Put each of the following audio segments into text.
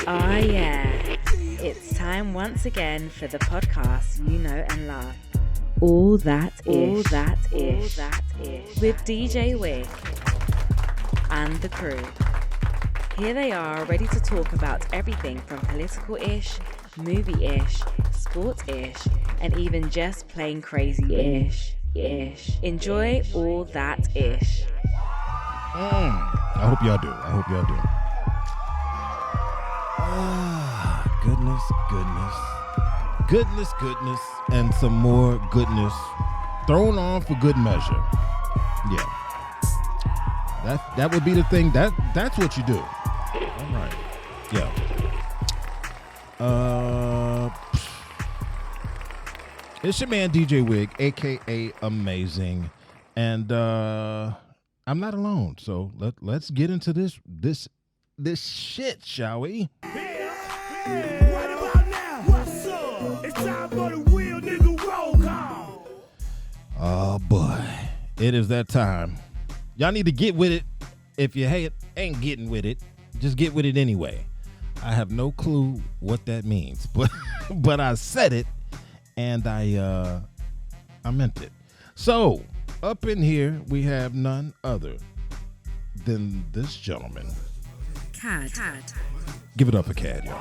Ah, yeah. It's time once again for the podcast you know and love. All That Ish. With DJ Wick and the crew. Here they are, ready to talk about everything from political-ish, movie-ish, sport-ish, and even just plain crazy-ish. Enjoy All That Ish. I hope y'all do. Goodness, and some more goodness thrown on for good measure. Yeah, that would be the thing. That's what you do. All right. Yeah. It's your man DJ Wig, aka Amazing, and I'm not alone. So let's get into this shit, shall we? Right about now, what's up? It's time for the real nigga roll call. Oh boy, it is that time. Y'all need to get with it. If you ain't getting with it, just get with it anyway. I have no clue what that means, but I said it, and I meant it. So up in here we have none other than this gentleman. Cad. Give it up for Cad, y'all.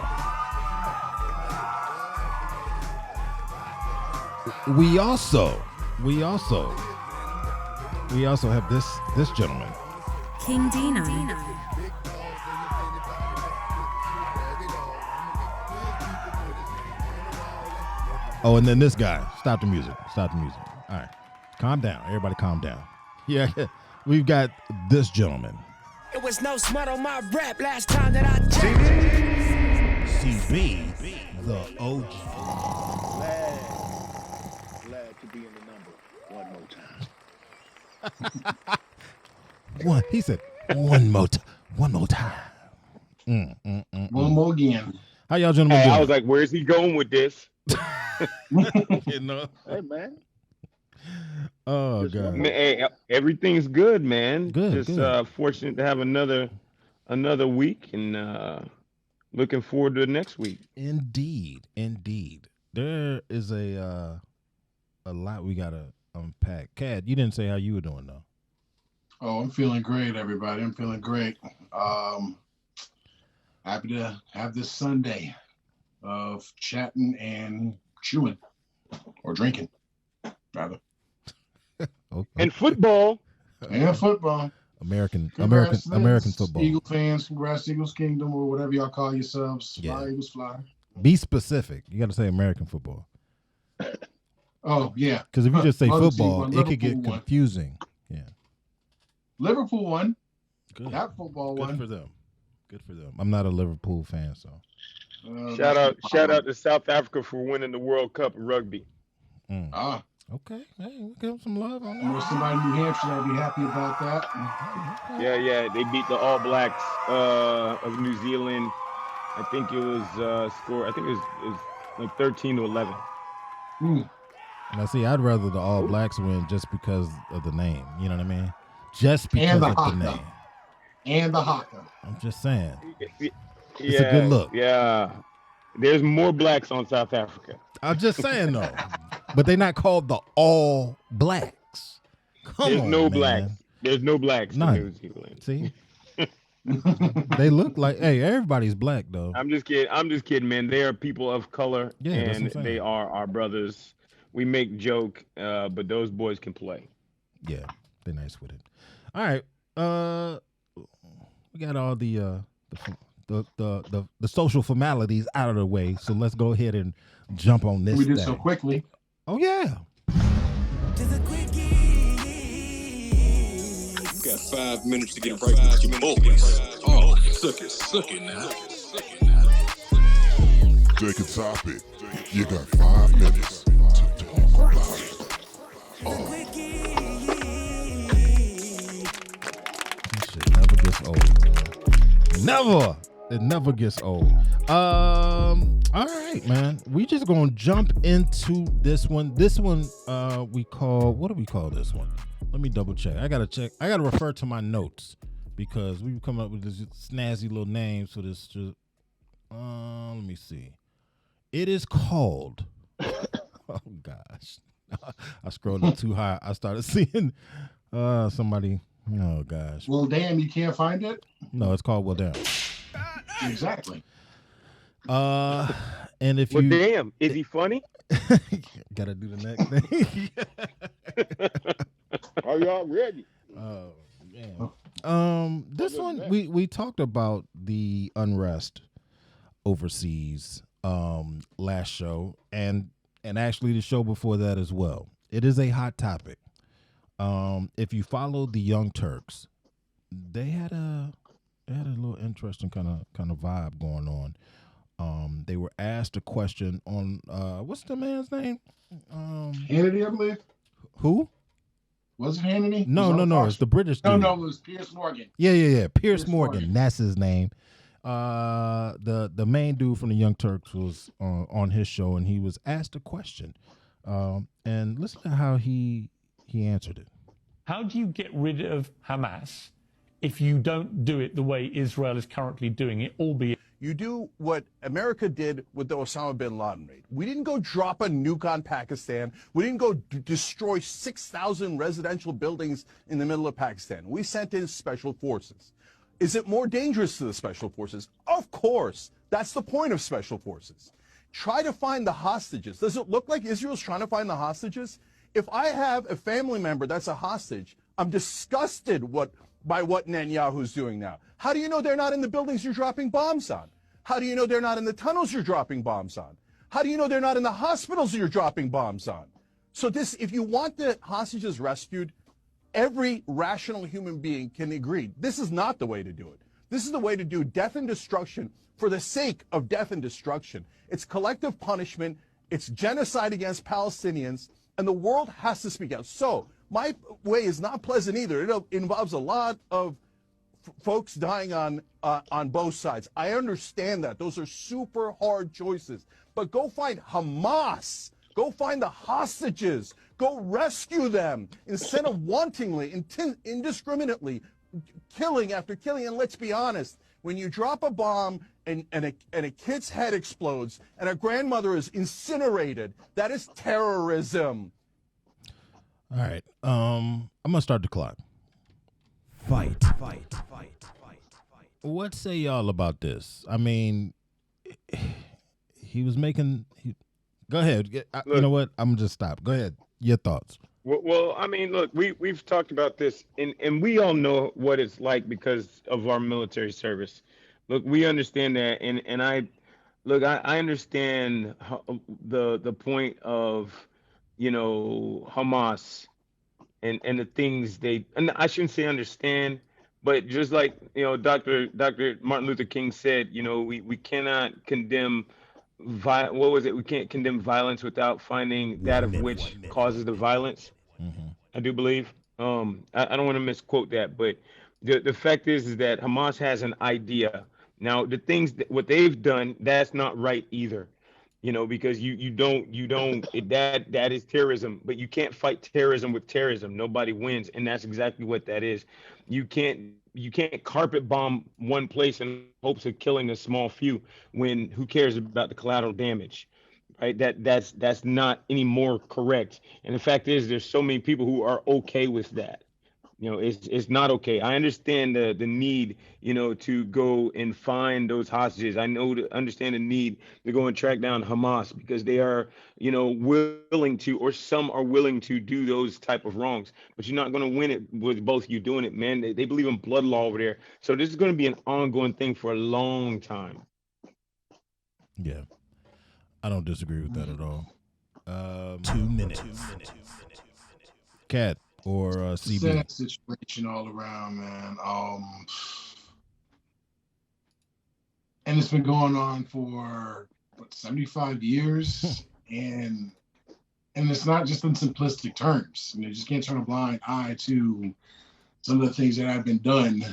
We also have this gentleman. King Deno. Oh, and then this guy. Stop the music. All right. Calm down. Everybody calm down. Yeah. We've got this gentleman. It was no smut on my rap last time that I checked. CB, the OG. Glad to be in the number one more time. He said one more time. One more again. How y'all gentlemen doing? I was like, where's he going with this? You know? Hey, man. Oh, God. Man, hey, everything's good, man. Good. Fortunate to have another week and looking forward to the next week. Indeed. There is a lot we got to unpack. Cad, you didn't say how you were doing, though. Oh, I'm feeling great, everybody. I'm feeling great. Happy to have this Sunday of chatting and chewing or drinking, rather. Okay. And football. And football. American football. Eagle fans, congrats Eagles Kingdom or whatever y'all call yourselves. Yeah. Fly, Eagles fly. Be specific. You got to say American football. Oh, yeah. Because if you just say Other football, team, it could get Liverpool confusing. Yeah. Liverpool won. Good. That football Good won. for them. I'm not a Liverpool fan, so. Shout out to South Africa for winning the World Cup in rugby. Okay. Hey, we'll give them some love on I know that. somebody in New Hampshire that'll be happy about that. Yeah. They beat the All Blacks of New Zealand. I think it was score. I think it was like 13-11. Now, see, I'd rather the All Blacks win just because of the name. You know what I mean? Just because of the name. And the haka. I'm just saying. It's a good look. Yeah. There's more blacks on South Africa. I'm just saying, though. But they're not called the All Blacks. There's no man. blacks. There's no blacks None. in New Zealand. See? They look like, hey, everybody's black, though. I'm just kidding, man. They are people of color, Yeah, that's and what I'm saying. they are our brothers. We make joke, but those boys can play. Yeah, they're nice with it. All right. We got all the social formalities out of the way, so let's go ahead and jump on this. We did thing. so quickly. Oh yeah. Got 5 minutes to get right with your boys. Oh, suck it now. Take a topic. You got 5 minutes to talk about it. This shit never gets old, man. Never. It never gets old. All right, man. We just gonna jump into this one. This one, we call. What do we call this one? Let me double check. I gotta check. I gotta refer to my notes because we come up with this snazzy little names for this Let me see. It is called. Oh gosh, I scrolled up too high. I started seeing somebody. Oh gosh. Well, damn, you can't find it. No, it's called Well Damn. Exactly. And if Well, you damn, is he funny? gotta do the next thing. Are y'all ready? Oh man. This one we talked about the unrest overseas last show and actually the show before that as well. It is a hot topic. If you follow the Young Turks, they had a little interesting kind of vibe going on. They were asked a question on what's the man's name? Hannity, I believe. Who? Was it Hannity? No. It's the British dude. No, it was Piers Morgan. Yeah. Piers Morgan. That's his name. The main dude from the Young Turks was on his show, and he was asked a question. And listen to how he answered it. How do you get rid of Hamas if you don't do it the way Israel is currently doing it, albeit you do what America did with the Osama bin Laden raid. We didn't go drop a nuke on Pakistan. We didn't go destroy 6,000 residential buildings in the middle of Pakistan. We sent in special forces. Is it more dangerous to the special forces? Of course. That's the point of special forces. Try to find the hostages. Does it look like Israel's trying to find the hostages? If I have a family member that's a hostage, I'm disgusted by what Netanyahu's doing now. How do you know they're not in the buildings you're dropping bombs on? How do you know they're not in the tunnels you're dropping bombs on? How do you know they're not in the hospitals you're dropping bombs on? So if you want the hostages rescued, every rational human being can agree this is not the way to do it. This is the way to do death and destruction for the sake of death and destruction. It's collective punishment. It's genocide against Palestinians, and the world has to speak out. So my way is not pleasant either. It involves a lot of folks dying on both sides. I understand that. Those are super hard choices. But go find Hamas. Go find the hostages. Go rescue them instead of wantingly, indiscriminately, killing after killing. And let's be honest, when you drop a bomb and a kid's head explodes and a grandmother is incinerated, that is terrorism. All right. I'm gonna start the clock. Fight. What say y'all about this? I mean, he was making. Go ahead. You know what? I'm just stop. Go ahead. Your thoughts. Well, I mean, look, we've talked about this, and we all know what it's like because of our military service. Look, we understand that, and I understand the point of, Hamas and the things and I shouldn't say understand, but just like Dr. Martin Luther King said, we cannot condemn we can't condemn violence without finding that of which causes the violence. Mm-hmm. I do believe. I don't want to misquote that, but the fact is that Hamas has an idea. Now, the things what they've done, that's not right either. Because you don't that is terrorism, but you can't fight terrorism with terrorism. Nobody wins, and that's exactly what that is. You can't carpet bomb one place in hopes of killing a small few when who cares about the collateral damage, right? That's not any more correct. And the fact is, there's so many people who are okay with that. It's not okay. I understand the need, to go and find those hostages. I understand the need to go and track down Hamas because they are, willing to, or some are willing to do those type of wrongs. But you're not going to win it with both you doing it, man. They believe in blood law over there. So this is going to be an ongoing thing for a long time. Yeah, I don't disagree with that at all. 2 minutes. Cat. Or CB. Sad situation all around, man. And it's been going on for 75 years, and it's not just in simplistic terms. You just can't turn a blind eye to some of the things that have been done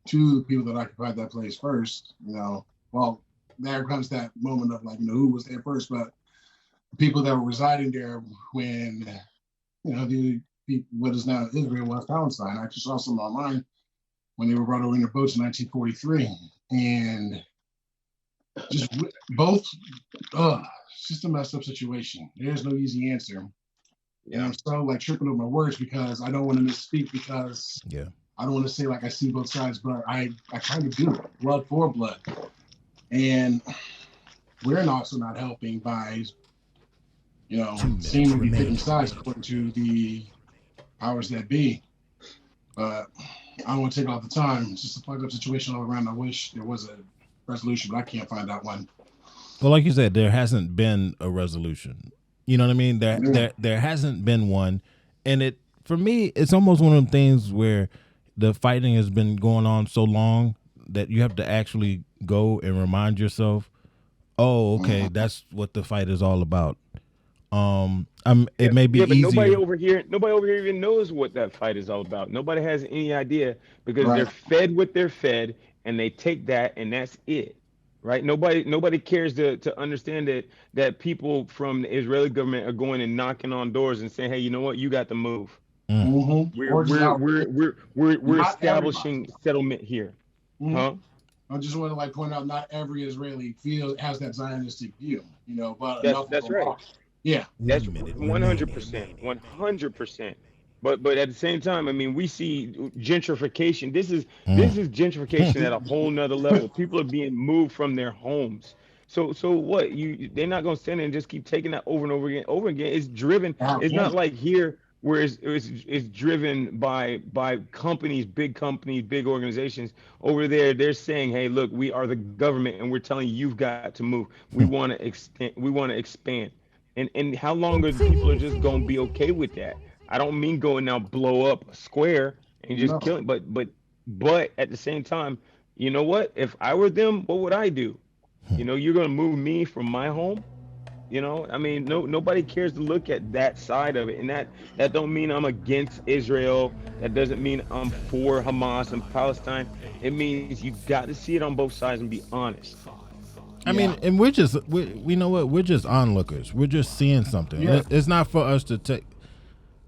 to the people that occupied that place first. Well, there comes that moment of who was there first, but the people that were residing there when what is now Israel, West Palestine. I actually saw some online when they were brought over in their boats in 1943. And just both. It's just a messed up situation. There's no easy answer. And I'm so like tripping over my words because I don't want to misspeak because I don't want to say like I see both sides, but I kind of do. Blood for blood. And we're also not helping by, seeming to be picking sides according to the powers that be. But I don't want to take all the time. It's just a fucked up situation all around. I wish there was a resolution, but I can't find out one. Well, like you said, there hasn't been a resolution. You know what I mean? There hasn't been one, and for me, it's almost one of them things where the fighting has been going on so long that you have to actually go and remind yourself, oh, okay, that's what the fight is all about. It may be but easier. nobody over here even knows what that fight is all about. Nobody has any idea because they're fed what they're fed, and they take that, and that's it. Right? Nobody cares to understand that people from the Israeli government are going and knocking on doors and saying, hey, you know what, you got to move. We're establishing settlement here. Huh? I just want to point out not every Israeli has that Zionistic view, but that's right. Yeah, that's 100%, 100%. But at the same time, I mean, we see gentrification. This is gentrification at a whole nother level. People are being moved from their homes. So what? They're not going to stand there and just keep taking that over and over again. It's driven. It's not like here where it's driven by companies, big organizations. Over there, they're saying, hey, look, we are the government, and we're telling you, you've got to move. We want to extend. We want to expand. And how long are people just going to be okay with that? I don't mean going now blow up a square and just kill it, but at the same time, you know what? If I were them, what would I do? You're gonna move me from my home. I mean, nobody cares to look at that side of it, and that don't mean I'm against Israel. That doesn't mean I'm for Hamas and Palestine. It means you got to see it on both sides and be honest. I mean, and we know what, we're just onlookers. We're just seeing something. It's not for us to take.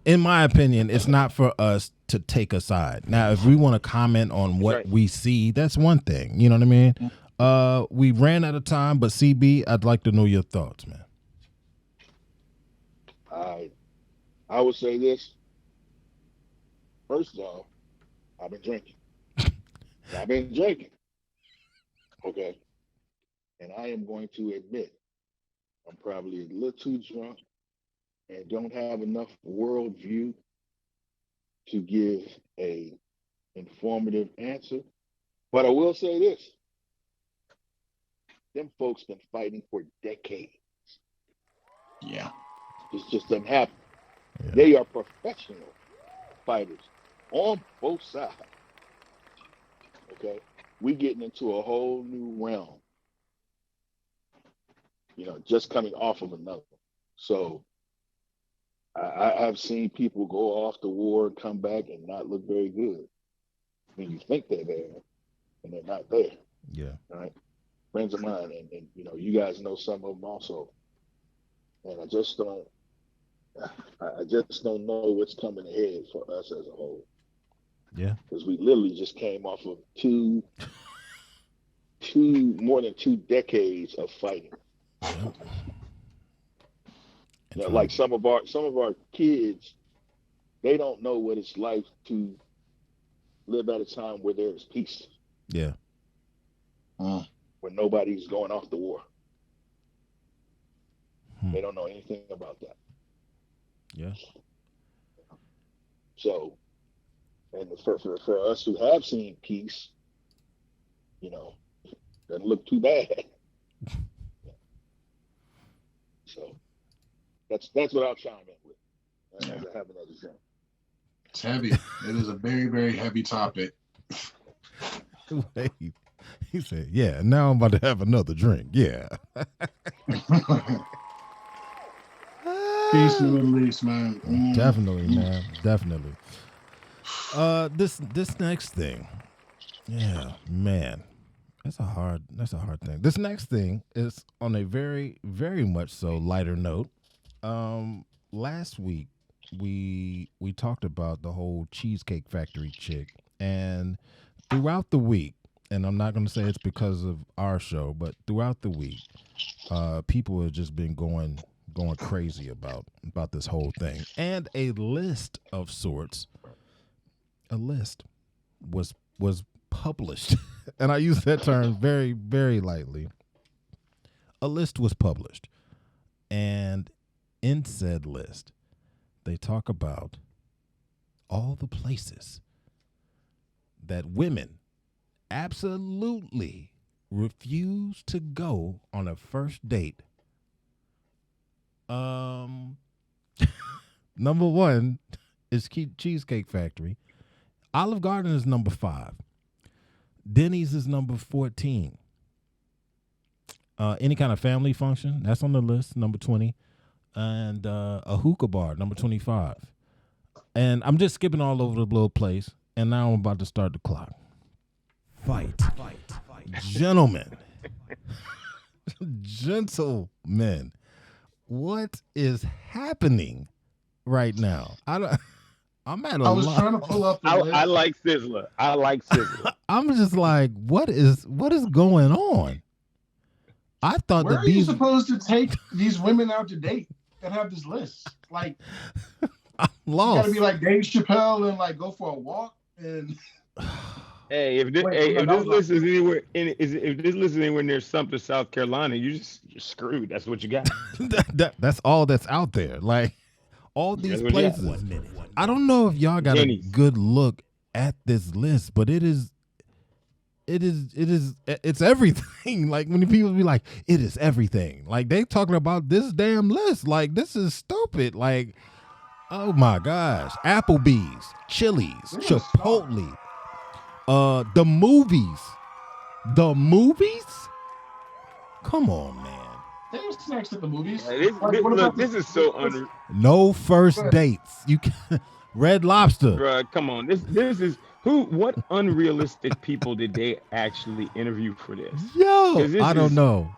In my opinion, it's not for us to take a side. Now, if we want to comment on what we see, that's one thing. You know what I mean? We ran out of time, but CB, I'd like to know your thoughts, man. I would say this. First of all, I've been drinking. Okay. And I am going to admit I'm probably a little too drunk and don't have enough worldview to give a informative answer. But I will say this. Them folks been fighting for decades. Yeah. This just doesn't happen. Yeah. They are professional fighters on both sides. Okay? We getting into a whole new realm. Just coming off of another. So I've seen people go off the war, come back, and not look very good. I mean, you think they're there, and they're not there. Yeah. All right. Friends of mine, and you guys know some of them also. And I just don't know what's coming ahead for us as a whole. Yeah. Because we literally just came off of more than 2 decades of fighting. Like some of our kids, they don't know what it's like to live at a time where there is peace. Yeah. Where nobody's going off the war. They don't know anything about that. Yeah. So, and for us who have seen peace, doesn't look too bad. So that's what I'll chime in with. As I have another drink. It's heavy. It is a very, very heavy topic. He said, "Yeah, now I'm about to have another drink." Yeah. Peace in the Middle East, man. Definitely, man. Definitely. This next thing, yeah, man. That's a hard thing. This next thing is on a very, very much so lighter note. Last week we talked about the whole Cheesecake Factory Chick, and throughout the week, and I'm not going to say it's because of our show, but throughout the week, people have just been going crazy about this whole thing. And a list of sorts, was published. And I use that term very, very lightly. A list was published. And in said list, they talk about all the places that women absolutely refuse to go on a first date. Number one is Cheesecake Factory. Olive Garden is number 5. Denny's is number 14. Any kind of family function, that's on the list, number 20. And a hookah bar, number 25. And I'm just skipping all over the little place. And now I'm about to start the clock. Fight. Gentlemen. Gentlemen. What is happening right now? I'm at a I was lot. trying to pull up the list. I like Sizzler. I'm just like, what is going on? I thought Where that are you supposed to take these women out to date that have this list? Like, I'm lost. You gotta be like Dave Chappelle and like go for a walk and. Hey, if this list is anywhere near Sumter, South Carolina, you're screwed. That's what you got. That's all that's out there. Like all these places. I don't know if y'all got a good look at this list, but it's everything. Like when people be like, it is everything. Like they talking about this damn list. Like this is stupid. Like, oh my gosh. Applebee's, Chili's, Chipotle. The movies. Come on, man. They have snacks at the movies. This is so unreal. No first dates. You can Red Lobster. Bruh, come on. This is what unrealistic people did they actually interview for this? I don't know.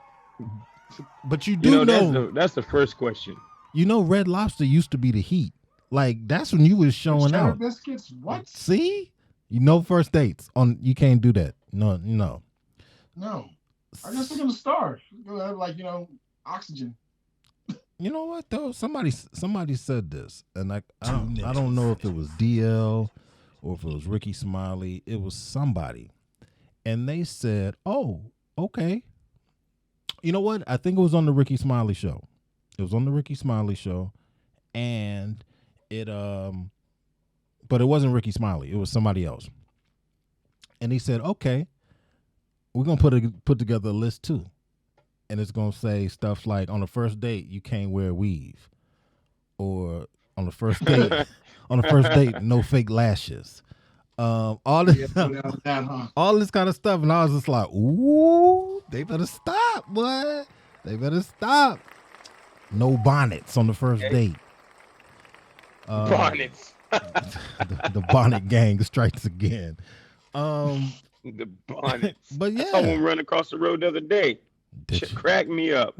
But you do know that's the first question. You know, Red Lobster used to be the heat. Like that's when you was showing out. Biscuits, what? See? First dates on. You can't do that. No. I guess they're gonna starve. They're gonna have oxygen. You know what though? Somebody said this, and I don't know if it was DL or if it was Ricky Smiley. It was somebody, and they said, "Oh, okay." You know what? I think it was on the Ricky Smiley show. It was on the Ricky Smiley show, and it but it wasn't Ricky Smiley. It was somebody else. And he said, "Okay, we're gonna put together a list too, and it's gonna say stuff like on the first date you can't wear a weave, or on the first date no fake lashes, all this kind of stuff." And I was just like, "Ooh, they better stop, boy. They better stop. No bonnets on the first date. Bonnets." the bonnet gang strikes again. The bonnets. But yeah, I saw one run across the road the other day. Crack me up.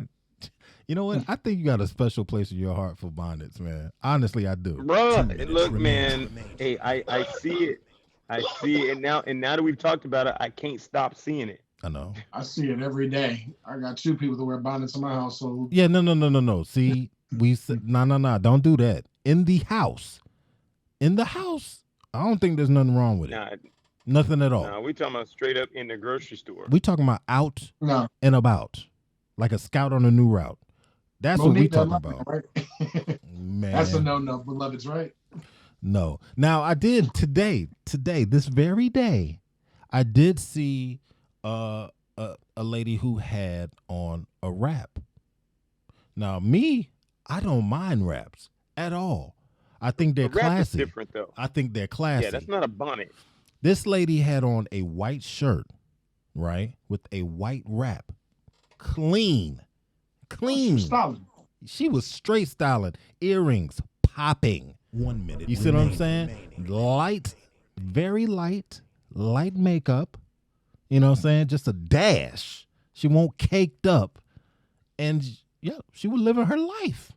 You know what? I think you got a special place in your heart for bonnets, man. Honestly, I do. Bruh, look, man. Hey, I see it. I see it, and now that we've talked about it, I can't stop seeing it. I know. I see it every day. I got 2 people that wear bonnets in my household. Yeah, no. See, we said no. Don't do that. In the house, I don't think there's nothing wrong with it. Nothing at all. No, we talking about straight up in the grocery store. We talking about out and about, like a scout on a new route. That's what we talking about. Right? Man, that's a no, beloveds, right? No. Now I did today, this very day, I did see a lady who had on a wrap. Now me, I don't mind wraps at all. I think they're classy. Wrap is different though. I think they're classy. Yeah, that's not a bonnet. This lady had on a white shirt, right, with a white wrap, clean. She was straight styling, earrings popping. 1 minute. You see what I'm saying? Light, very light makeup. You know what I'm saying? Just a dash. She won't caked up, and yeah, she was living her life.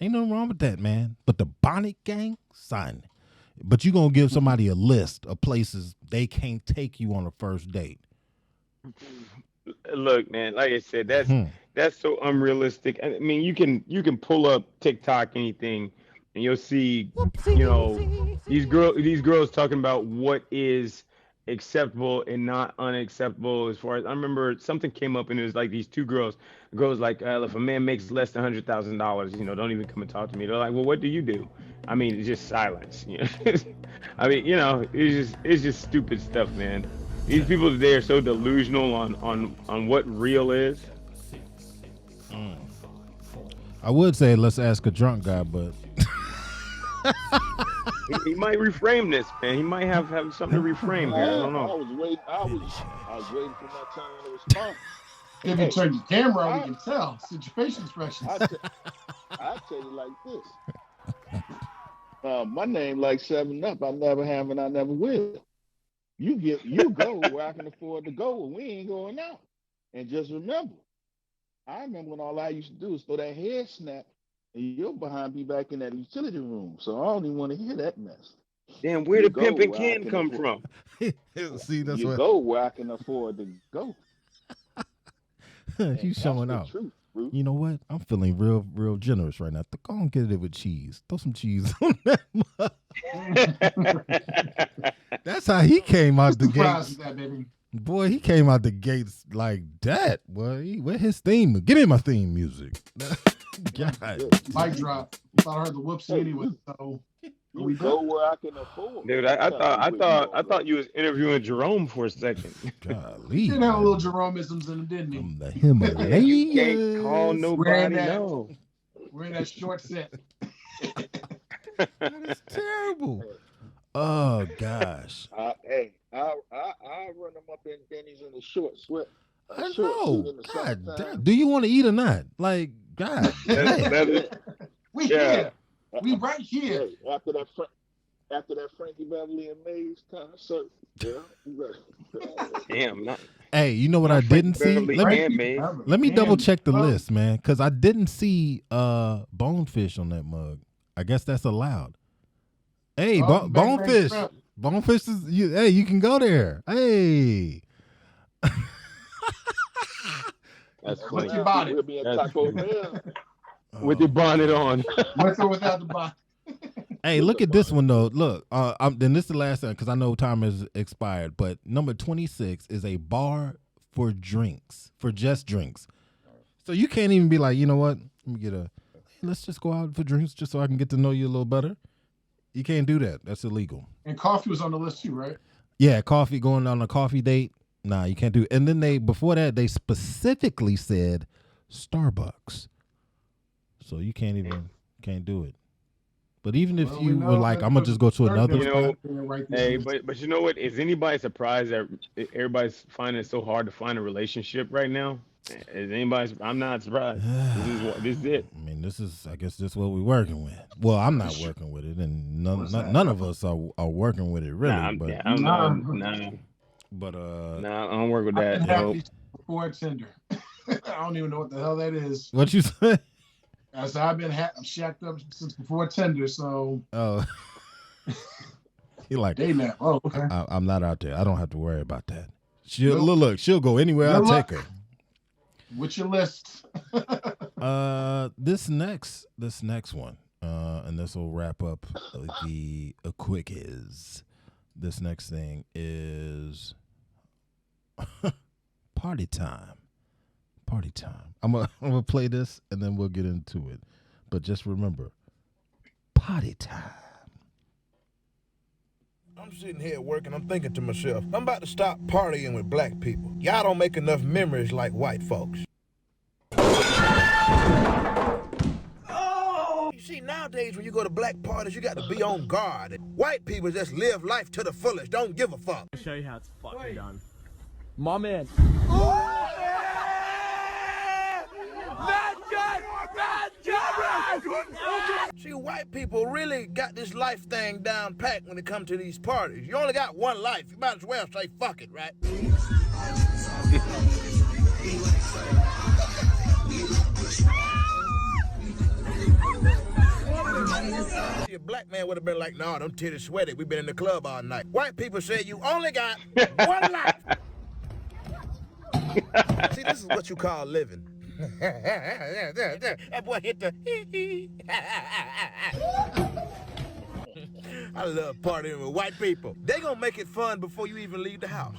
Ain't nothing wrong with that, man. But the bonnet gang, son. But you gonna give somebody a list of places they can't take you on a first date. Look, man, like I said, Hmm. that's so unrealistic. I mean, you can pull up TikTok anything, and you'll see, these girls talking about what is acceptable and not unacceptable. As far as I remember, something came up, and it was like these two girls like, if a man makes less than $100,000, don't even come and talk to me. They're like, well, what do you do? I mean, it's just silence. I mean, it's just stupid stuff, man. These people today are so delusional on what real is. I would say let's ask a drunk guy, but He might reframe this, man. He might have something to reframe here. I don't I know. was waiting. I was waiting for my turn to respond. If you turn your camera on, we can tell. It's your facial expressions. I tell you like this. My name like 7 Up. I never have and I never will. You go where I can afford to go, and we ain't going out. And just remember, I remember when all I used to do is throw that head snap, and you're behind me back in that utility room. So I don't even want to hear that mess. Damn, where You did go pimping where I can can come afford. from? see, that's You what go where I can afford to go. he's That's showing the out. truth, Bruce. You know what? I'm feeling real generous right now. Go on, get it with cheese. Throw some cheese on that mug. That's how he came out the Surprised gates. with that, baby. Boy, he came out the gates like that. Boy, where his theme? Give me my theme music. God. Mic drop. Thought I heard the whoopsie anyway. So You go where I can afford. Dude, I'm I telling thought you I where you thought I gonna go. thought you was interviewing Jerome for a second. Golly, he did have a man. little Jeromeisms in him, didn't he? From the You can't call Himalayas. nobody no. We're in that short set. That is terrible. Oh gosh. Hey, I run them up in Denny's in a short sweat. A I short suit know. in the God summertime. damn. Do you want to eat or not? Like, God damn. We Yeah. here. We right here. Hey, after that Frankie Beverly and Maze concert, yeah, you better. Damn, not Hey, you know what I Frank didn't see? Beverly Let me and Maze. let me double check the Oh, list, man, because I didn't see bonefish on that mug. I guess that's allowed. Hey, Oh, bang, bang, bonefish. shrimp. Bonefish is you. Hey, you can go there. Hey. That's With funny. your bonnet. We'll be at That's Taco funny. Bell. With your bonnet on. With or without the bonnet. Hey, look at this one though. Look, then this is the last one because I know time has expired. But number 26 is a bar for drinks, for just drinks. So you can't even be like, you know what? Let's just go out for drinks just so I can get to know you a little better. You can't do that. That's illegal. And coffee was on the list too, right? Yeah, coffee, going on a coffee date. Nah, you can't do it. And then before that, they specifically said Starbucks. So you can't do it. But even if Well, you we were know like, that I'm gonna just go to certain another You know, right Hey, there. but you know what? Is anybody surprised that everybody's finding it so hard to find a relationship right now? Is anybody? I'm not surprised. This is it. I mean, I guess this is what we're working with. Well, I'm not working with it, and none of us are working with it really. Nah, but I don't Nah. know. Nah, but I don't work with I've that. been Nope. happy before Tinder. I don't even know what the hell that is. what you say? I said I've been I'm shacked up since before Tinder, so Oh, he like, day nap. Oh, okay. I'm not out there. I don't have to worry about that. She'll Nope. look. She'll go anywhere I Good luck. take her. What's your list? This next one, and this will wrap up the quickies. This next thing is party time. Party time. I'm gonna play this and then we'll get into it. But just remember, party time. I'm sitting here working, I'm thinking to myself, I'm about to stop partying with black people. Y'all don't make enough memories like white folks. You see, nowadays when you go to black parties, you got to be on guard. White people just live life to the fullest, don't give a fuck. I'll show you how it's fucking done. My man. See, white people really got this life thing down pat when it comes to these parties. You only got one life. You might as well say fuck it, right? See, a black man would have been like, nah, them titties sweaty. We've been in the club all night. White people say you only got one life. See, this is what you call living. That boy hit the I love partying with white people. They gonna make it fun before you even leave the house.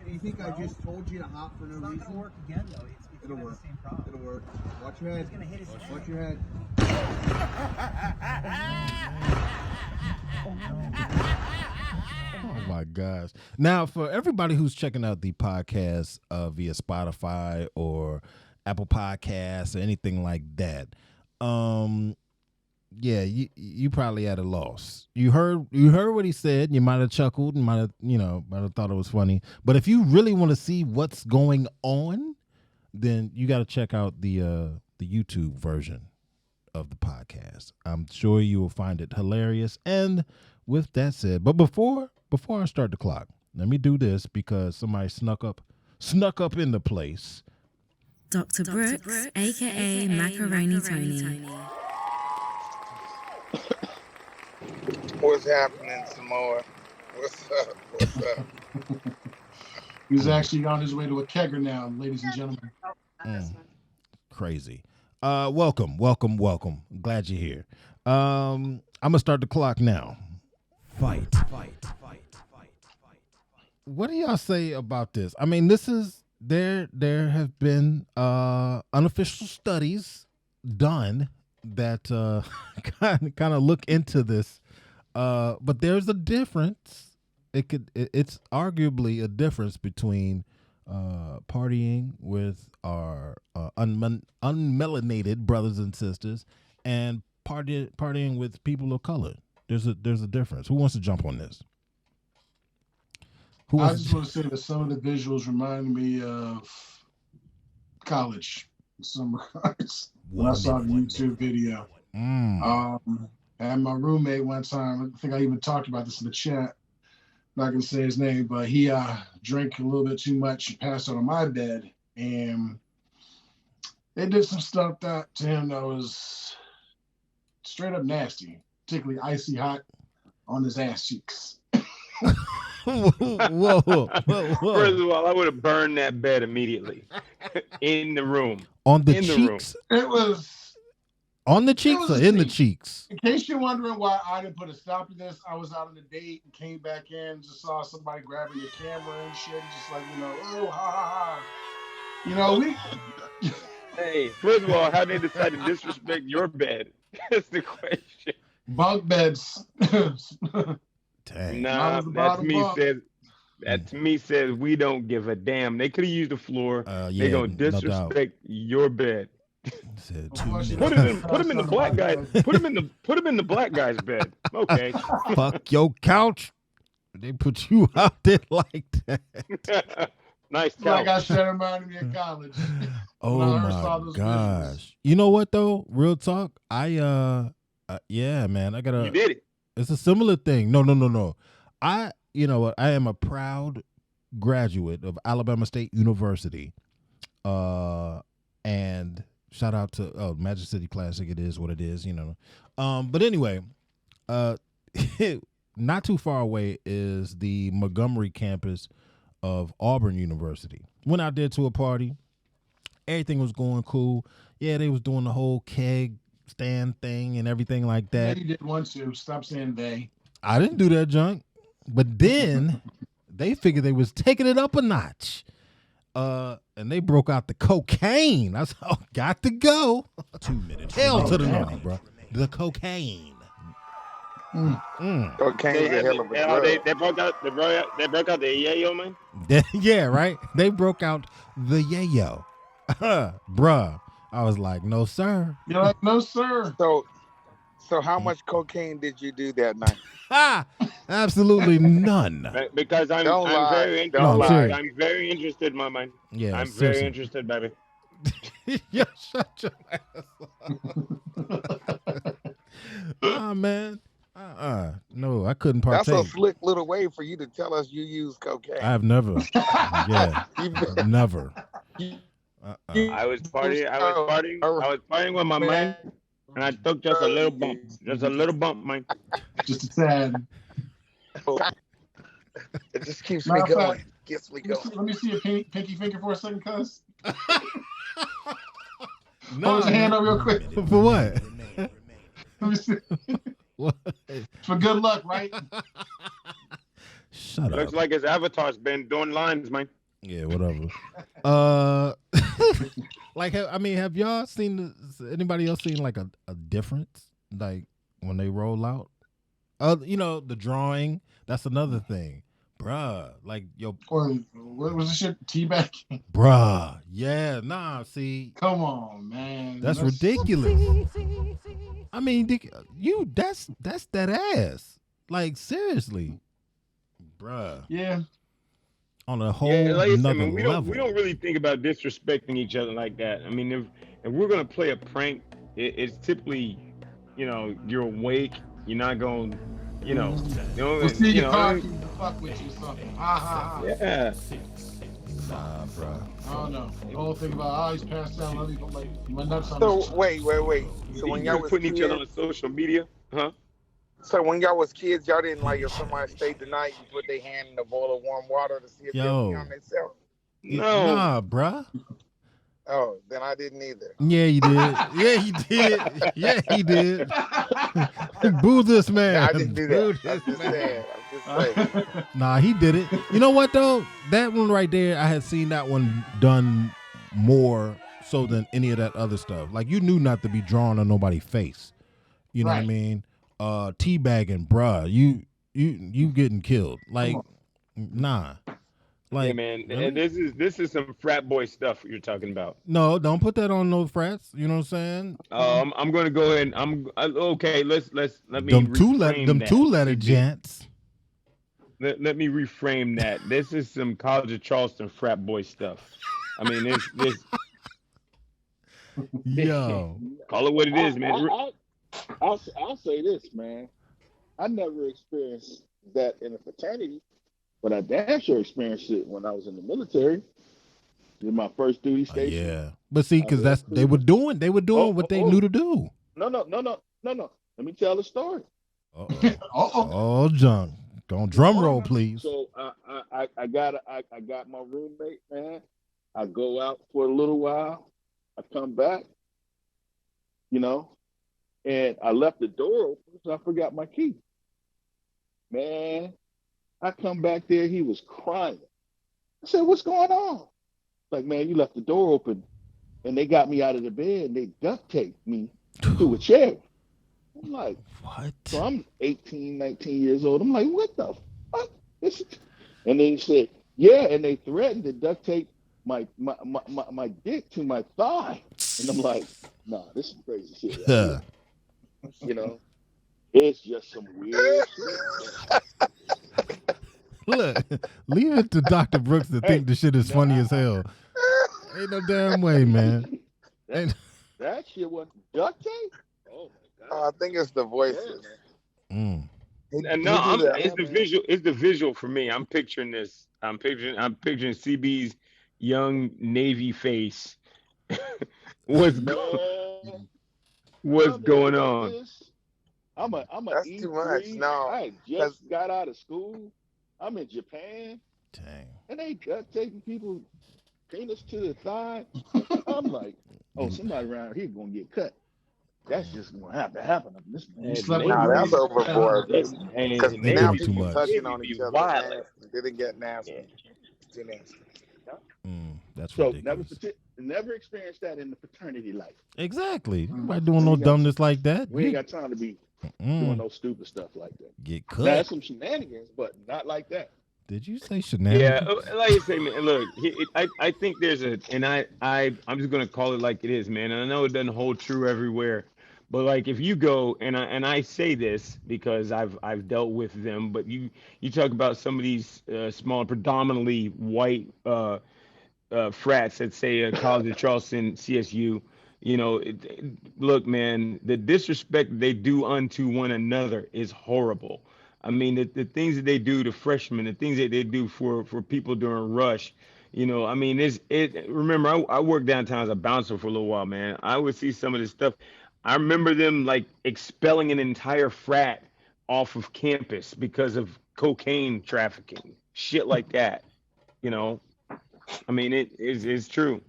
You think I just told you to hop for no reason? It's not gonna work again, though. It'll work. The same problem. It'll work. Watch your head. It's gonna hit his head. Watch your head. Oh my gosh. Now, for everybody who's checking out the podcast via Spotify or Apple Podcasts or anything like that, yeah, you probably at a loss. You heard what he said. You might have chuckled and might have thought it was funny. But if you really want to see what's going on, then you got to check out the YouTube version of the podcast. I'm sure you will find it hilarious. And with that said, but before I start the clock, let me do this because somebody snuck up in the place. Dr. Brooks, aka Macaroni Tony. What's happening, Samoa? What's up? He's actually on his way to a kegger now, ladies and gentlemen. Crazy. Welcome. Glad you're here. I'm gonna start the clock now. Fight. What do y'all say about this? I mean, this is there have been unofficial studies done that kind of look into this, but there's a difference. It's arguably a difference between partying with our unmelanated brothers and sisters and partying with people of color. There's a difference. Who wants to jump on this? I just want to say that some of the visuals remind me of college in some regards. When I saw the YouTube video. I had my roommate one time, I think I even talked about this in the chat. Not gonna say his name, but he drank a little bit too much and passed out on my bed. And they did some stuff to him that was straight up nasty, particularly icy hot on his ass cheeks. Whoa. First of all, I would have burned that bed immediately in the room. On the cheeks? It was on the cheeks or in the cheeks? In case you're wondering why I didn't put a stop to this, I was out on a date and came back in, just saw somebody grabbing your camera and shit, just like, oh, ha, ha, ha. We... Hey, first of all, how they decide to disrespect your bed? That's the question. Bunk beds. Dang. Nah, that to me says we don't give a damn. They could have used the floor. They gonna disrespect your bed. Put him in the black guy. Put him in the black guy's bed. Okay. Fuck your couch. They put you out there like that. Nice couch. Like I said, reminded me of college. Oh my gosh. You know what though? Real talk. Yeah, man. You did it. It's a similar thing. No. You know what? I am a proud graduate of Alabama State University. And shout out to Magic City Classic. It is what it is, But anyway, not too far away is the Montgomery campus of Auburn University. Went out there to a party. Everything was going cool. Yeah, they was doing the whole keg stand thing and everything like that. Yeah, you did one too. Stop saying they. I didn't do that junk. But then they figured they was taking it up a notch. And they broke out the cocaine. I said, got to go. 2 minutes. Hell to the no, bro. The cocaine. Cocaine's a hell of a drug. They broke out the yayo, man. Yeah, right. They broke out the yayo. Bruh. I was like, no, sir. You're like, no, sir. So how much cocaine did you do that night? Absolutely none. Because I'm very interested, my man. Yeah, I'm very interested, baby. Yeah, shut your ass up. Oh, man. No, I couldn't partake. That's a slick little way for you to tell us you use cocaine. I've never. Yeah, never. I was partying with my man, and I took just a little bump, man. Just a tad. It just keeps me going. Gets me Let me going. see, let me see a pinky finger for a second, cuz. Nah, Hold his hand man. up real quick. For what? Let me see. What? For good luck, right? Shut Looks up. like his avatar's been doing lines, man. Yeah, whatever. Like, have y'all seen? Anybody else seen like a difference, like when they roll out? The drawing. That's another thing, bruh. Like Or what was the shit? Teabag? bruh. Yeah, nah. See, Come on, man. that's ridiculous. I mean, that's that ass. Like seriously, bruh. Yeah. On a whole Yeah, like I said, nother man, we level. don't really think about disrespecting each other like that. I mean, if we're gonna play a prank, it's typically, you're awake. You're not going, We'll see your car keep the fuck with you or something. Ha ha ha. Yeah. Nah, bro. I don't know. The whole thing about he's passed out. Let me put my nuts on So his wait. So when y'all was putting each other on kids, social media, huh? so when y'all was kids, y'all didn't like if somebody stayed the night, you put their hand in a bowl of warm water to see if they'll be on themselves. No. Nah, bruh. Oh, then I didn't either. Yeah, he did. Yeah, he did. Yeah, he did. Boo this man. I didn't do Boo that. this man. I'm just saying. Nah, he did it. You know what though? That one right there, I had seen that one done more so than any of that other stuff. Like you knew not to be drawn on nobody's face. You know what I mean? Teabagging, bruh. You getting killed. Like, nah. Like, yeah, man. really? And this is some frat boy stuff you're talking about. No, don't put that on no frats. You know what I'm saying? I'm going to go ahead. Okay. Let me Them reframe two-letter gents. Let me reframe that. This is some College of Charleston frat boy stuff. I mean, this. Yo, call it what it is, man. I'll say this, man. I never experienced that in a fraternity, but I damn sure experienced it when I was in the military. In my first duty station. Yeah, but see, because they were doing what they knew to do. No. Let me tell the story. Oh, John, don't drum roll, please. So I got my roommate, man. I go out for a little while. I come back, and I left the door open, so I forgot my key. Man, I come back there, he was crying. I said, "What's going on?" Like, man, you left the door open, and they got me out of the bed, and they duct taped me to a chair. I'm like, what? So I'm 18, 19 years old. I'm like, what the fuck? And then he said, yeah, and they threatened to duct tape my dick to my thigh. And I'm like, nah, this is crazy shit. Right here. It's just some weird shit. Look, leave it to Dr. Brooks to think the shit is funny as hell. Ain't no damn way, man. That shit was duct tape? Oh my God. I think it's the voices. And no, it's the visual. It's the visual for me. I'm picturing this. I'm picturing CB's young Navy face. What's going on? I'm a That's E3. too much. No, I just got out of school. I'm in Japan. Dang. And they duct taping people penis to the thigh. I'm like, oh, somebody around here gonna get cut. That's just gonna have to happen. This nah, that's overboard. Because now too people much. touching on each other. Nasty. Didn't get nasty. Too nasty. That's so ridiculous. never experienced that in the fraternity life. Exactly. Nobody doing no dumbness like that. We ain't got time to be doing no stupid stuff like that. Get Now, cut. that's some shenanigans, but not like that. Did you say shenanigans? Yeah, like I say, man. Look, I think there's and I'm just gonna call it like it is, man. And I know it doesn't hold true everywhere, but like if you go and I say this because I've dealt with them, but you talk about some of these small, predominantly white frats that say College of Charleston, CSU. Look, man, the disrespect they do unto one another is horrible. I mean, the things that they do to freshmen, the things that they do for people during rush, I mean, remember, I worked downtown as a bouncer for a little while, man. I would see some of this stuff. I remember them like expelling an entire frat off of campus because of cocaine trafficking, shit like that. You know, I mean, it's true.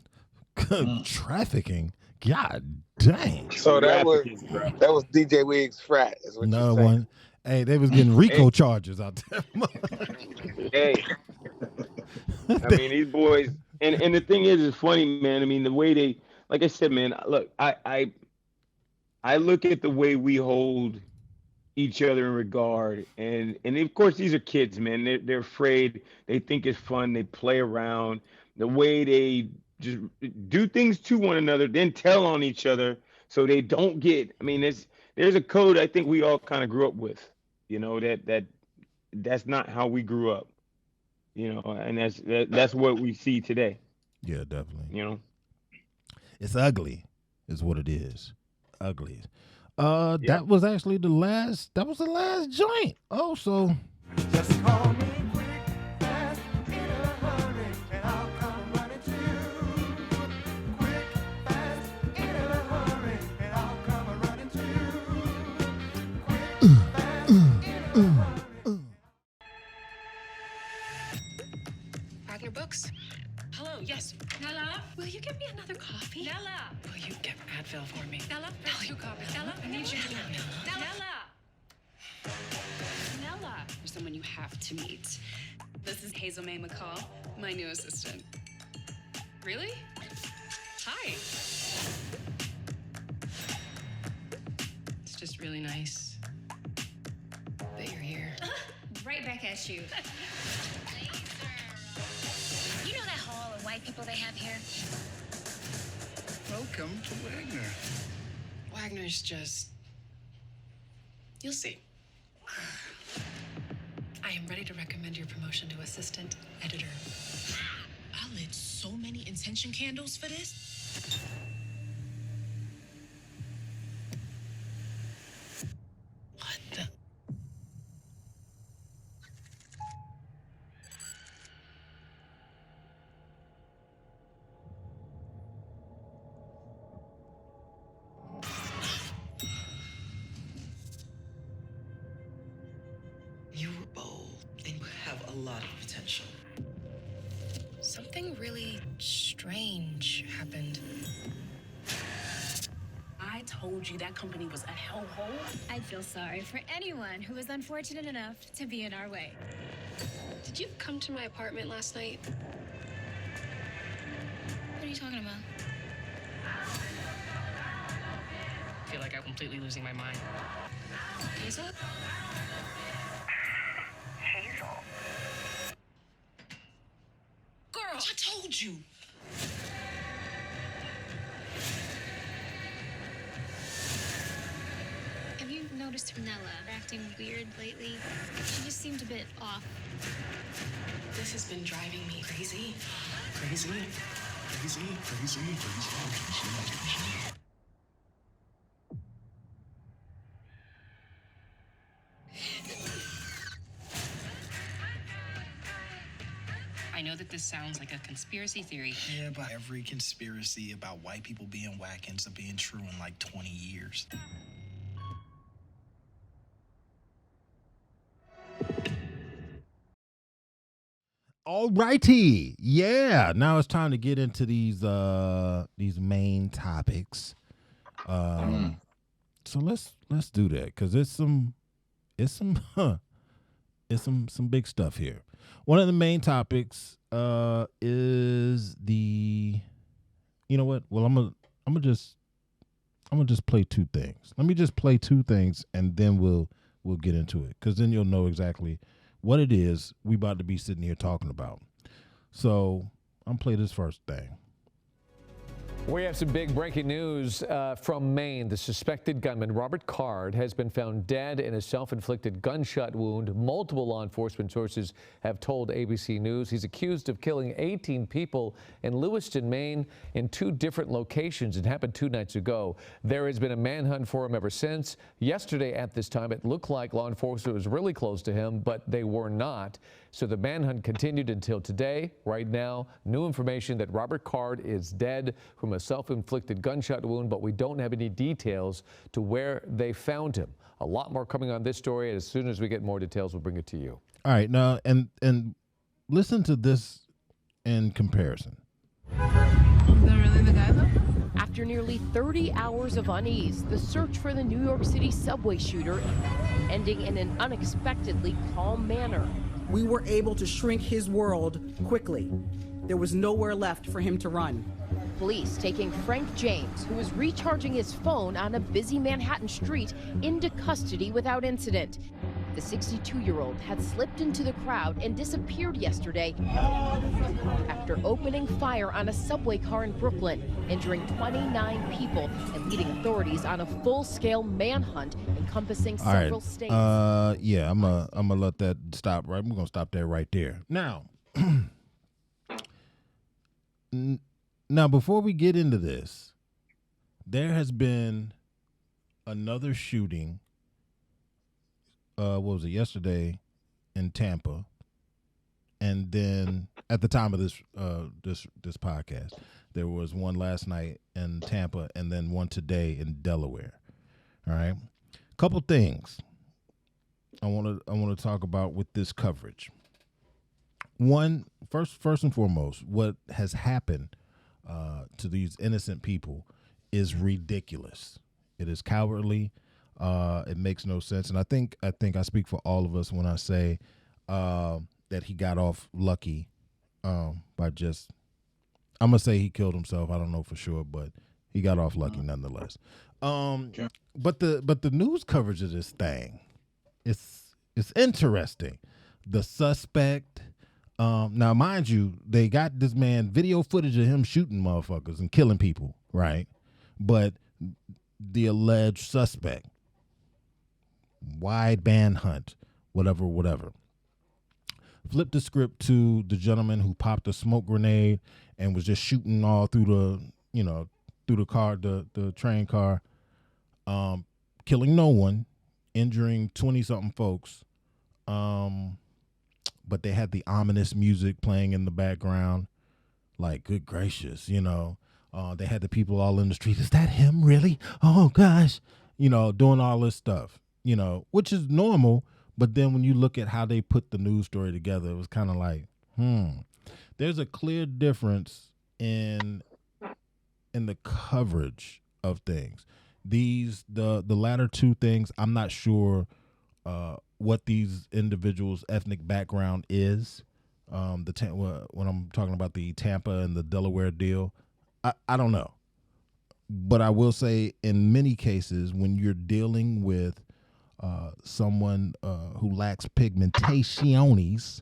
Trafficking. God dang. So that was Trafficking, bro. DJ Wiggs' frat, is what you're Another saying. one. Hey, they was getting RICO charges out there. Hey, I mean, these boys, and the thing is, it's funny, man. I mean, the way they, like I said, man. Look, I look at the way we hold each other in regard, and of course, these are kids, man. They're afraid. They think it's fun. They play around. The way they just do things to one another, then tell on each other, so they don't get. I mean, there's a code I think we all kind of grew up with. You know that's not how we grew up. You know, and that's what we see today. Yeah, definitely. You know, it's ugly, is what it is. Ugly. Yeah. That was actually the last. That was the last joint. Oh, so. Just call me quick, fast, in a hurry, and I'll come running to you. Quick, fast, in a hurry, and I'll come running to you. Quick, fast, in a hurry. Wagner Books. Hello, yes. Nella, will you get me another coffee? Nella, will you get Advil for me? Nella, will you copy? Nella, I need you to Nella. Nella, you're someone you have to meet. This is Hazel May McCall, my new assistant. Really? Hi. It's just really nice that you're here. Right back at you. You know that hall of white people they have here? Welcome to Wagner. Wagner's just... You'll see. I am ready to recommend your promotion to assistant editor. I lit so many intention candles for this. What the? You were bold and you have a lot of potential. Something really strange happened. I told you that company was a hellhole. I'd feel sorry for anyone who was unfortunate enough to be in our way. Did you come to my apartment last night? What are you talking about? I feel like I'm completely losing my mind. Hazel? Girl, I told you. Have you noticed Nella acting weird lately? She just seemed a bit off. This has been driving me crazy. Crazy. Crazy. Crazy. Crazy. I know that this sounds like a conspiracy theory. Yeah, but every conspiracy about white people being whack ends up being true in like 20 years. All righty. Yeah. Now it's time to get into these main topics. So let's do that, because it's some big stuff here. One of the main topics is the, you know what? Well, I'm gonna just play two things. Let me just play two things, and then we'll get into it, because then you'll know exactly what it is we about to be sitting here talking about. So I'm play this first thing. We have some big breaking news from Maine. The suspected gunman, Robert Card, has been found dead in a self-inflicted gunshot wound. Multiple law enforcement sources have told ABC News he's accused of killing 18 people in Lewiston, Maine, in 2 different locations. It happened 2 nights ago. There has been a manhunt for him ever since. Yesterday at this time, it looked like law enforcement was really close to him, but they were not. So the manhunt continued until today. Right now, new information that Robert Card is dead from a self-inflicted gunshot wound, but we don't have any details to where they found him. A lot more coming on this story, and as soon as we get more details, we'll bring it to you. All right, now and listen to this in comparison. Is that really the guy, though? After nearly 30 hours of unease, the search for the New York City subway shooter ending in an unexpectedly calm manner. We were able to shrink his world quickly. There was nowhere left for him to run. Police taking Frank James, who was recharging his phone on a busy Manhattan street, into custody without incident. The 62-year-old had slipped into the crowd and disappeared yesterday after opening fire on a subway car in Brooklyn, injuring 29 people and leading authorities on a full-scale manhunt encompassing several states. Yeah, I'm gonna let that stop. Right, we're gonna stop there right there. Now, now before we get into this, there has been another shooting. What was it, yesterday in Tampa, and then at the time of this this podcast, there was one last night in Tampa, and then one today in Delaware. All right, couple things I want to talk about with this coverage. One, first and foremost, what has happened to these innocent people is ridiculous. It is cowardly. It makes no sense, and I think I speak for all of us when I say that he got off lucky by just. I'm gonna say he killed himself. I don't know for sure, but he got off lucky nonetheless. But the news coverage of this thing, it's interesting. The suspect. Now, mind you, they got this man video footage of him shooting motherfuckers and killing people, right? But the alleged suspect. Wide manhunt, whatever. Flip the script to the gentleman who popped a smoke grenade and was just shooting all through the car, the train car, killing no one, injuring 20-something folks. But they had the ominous music playing in the background. Like, good gracious, they had the people all in the street. Is that him, really? Oh, gosh. Doing all this stuff. Which is normal, but then when you look at how they put the news story together, it was kind of like, there's a clear difference in the coverage of things. The latter two things, I'm not sure what these individuals' ethnic background is. When I'm talking about the Tampa and the Delaware deal, I don't know. But I will say in many cases, when you're dealing with someone who lacks pigmentations,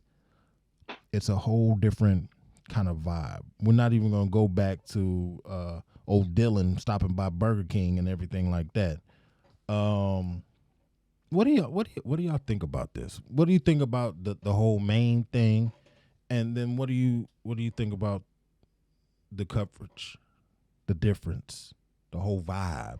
it's a whole different kind of vibe. We're not even going to go back to old Dylan stopping by Burger King and everything like that. What do y'all think about this? What do you think about the whole main thing? And then what do you think about the coverage, the difference, the whole vibe?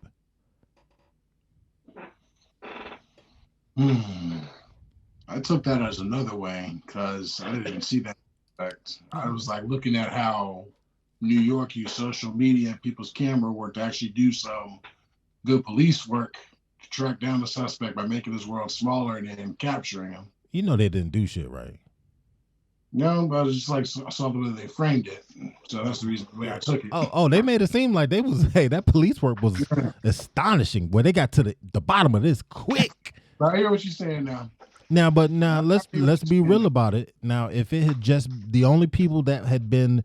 I took that as another way because I didn't see that effect. I was like looking at how New York used social media and people's camera work to actually do some good police work to track down the suspect by making his world smaller and then capturing him. They didn't do shit right. No, but it's just like I saw the way they framed it. So that's the reason the way I took it. Oh, they made it seem like that police work was astonishing. Where they got to the bottom of this quick. I hear what you're saying now. Now, let's be real about it. Now, if it had just the only people that had been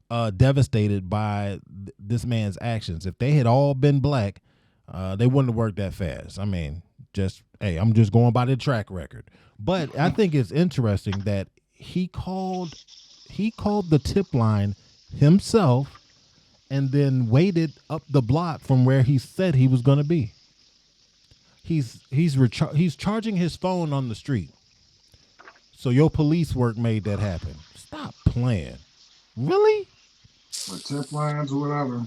devastated by this man's actions, if they had all been black, they wouldn't have worked that fast. I mean, I'm just going by the track record. But I think it's interesting that he called the tip line himself and then waited up the block from where he said he was going to be. He's charging his phone on the street. So your police work made that happen. Stop playing. Really? With tip lines or whatever.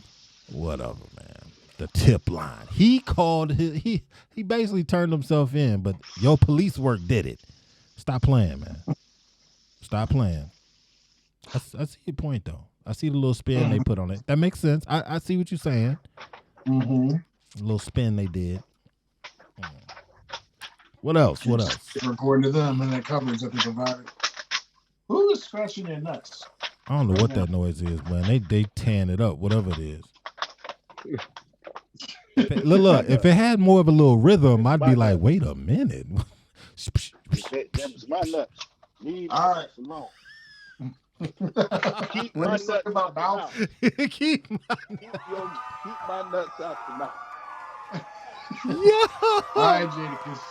Whatever, man. The tip line. He called he basically turned himself in, but your police work did it. Stop playing, man. Stop playing. I see your point though. I see the little spin they put on it. That makes sense. I see what you're saying. Mm-hmm. A little spin they did. What else? According to them and that coverage that they provided. Who is scratching their nuts? I don't know what that noise is, man. They tearing it up, whatever it is. Look, if it had more of a little rhythm, I'd be like, wait a minute. Them's my nuts. Leave my All nuts alone. Keep When my it's nuts talking about out your mouth, mouth. keep Keep my nuts out your mouth. Yo! all right, Jadakiss.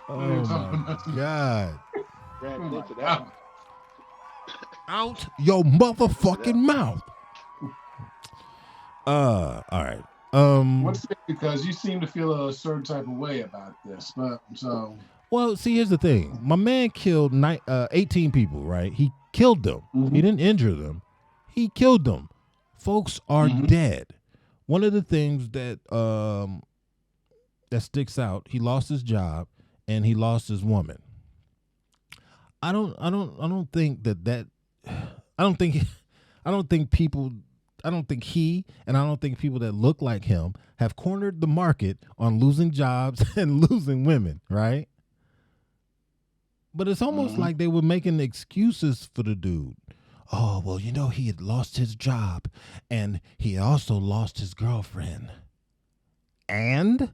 Oh my God. Ran Oh my into that. God. Out your motherfucking mouth. All right. What's it? Because you seem to feel a certain type of way about this, but so. Well, see, here's the thing. My man killed 18 people, right? He killed them. He didn't injure them. He killed them. Folks are dead. One of the things that that sticks out, he lost his job and he lost his woman. I don't think he and I don't think people that look like him have cornered the market on losing jobs and losing women, right? But it's almost like they were making excuses for the dude. Oh, well, you know, he had lost his job and he also lost his girlfriend. And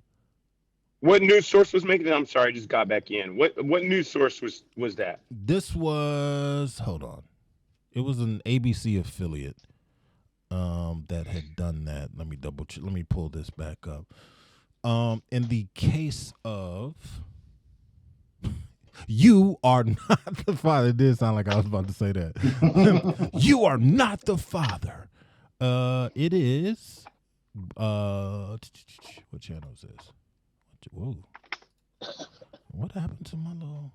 what news source was making it? I'm sorry, I just got back in. What news source was that? This was, hold on. It was an ABC affiliate that had done that. Let me double check. Let me pull this back up. In the case of you are not the father. It did sound like I was about to say that. You are not the father. It is what channel is this? Whoa. What happened to my little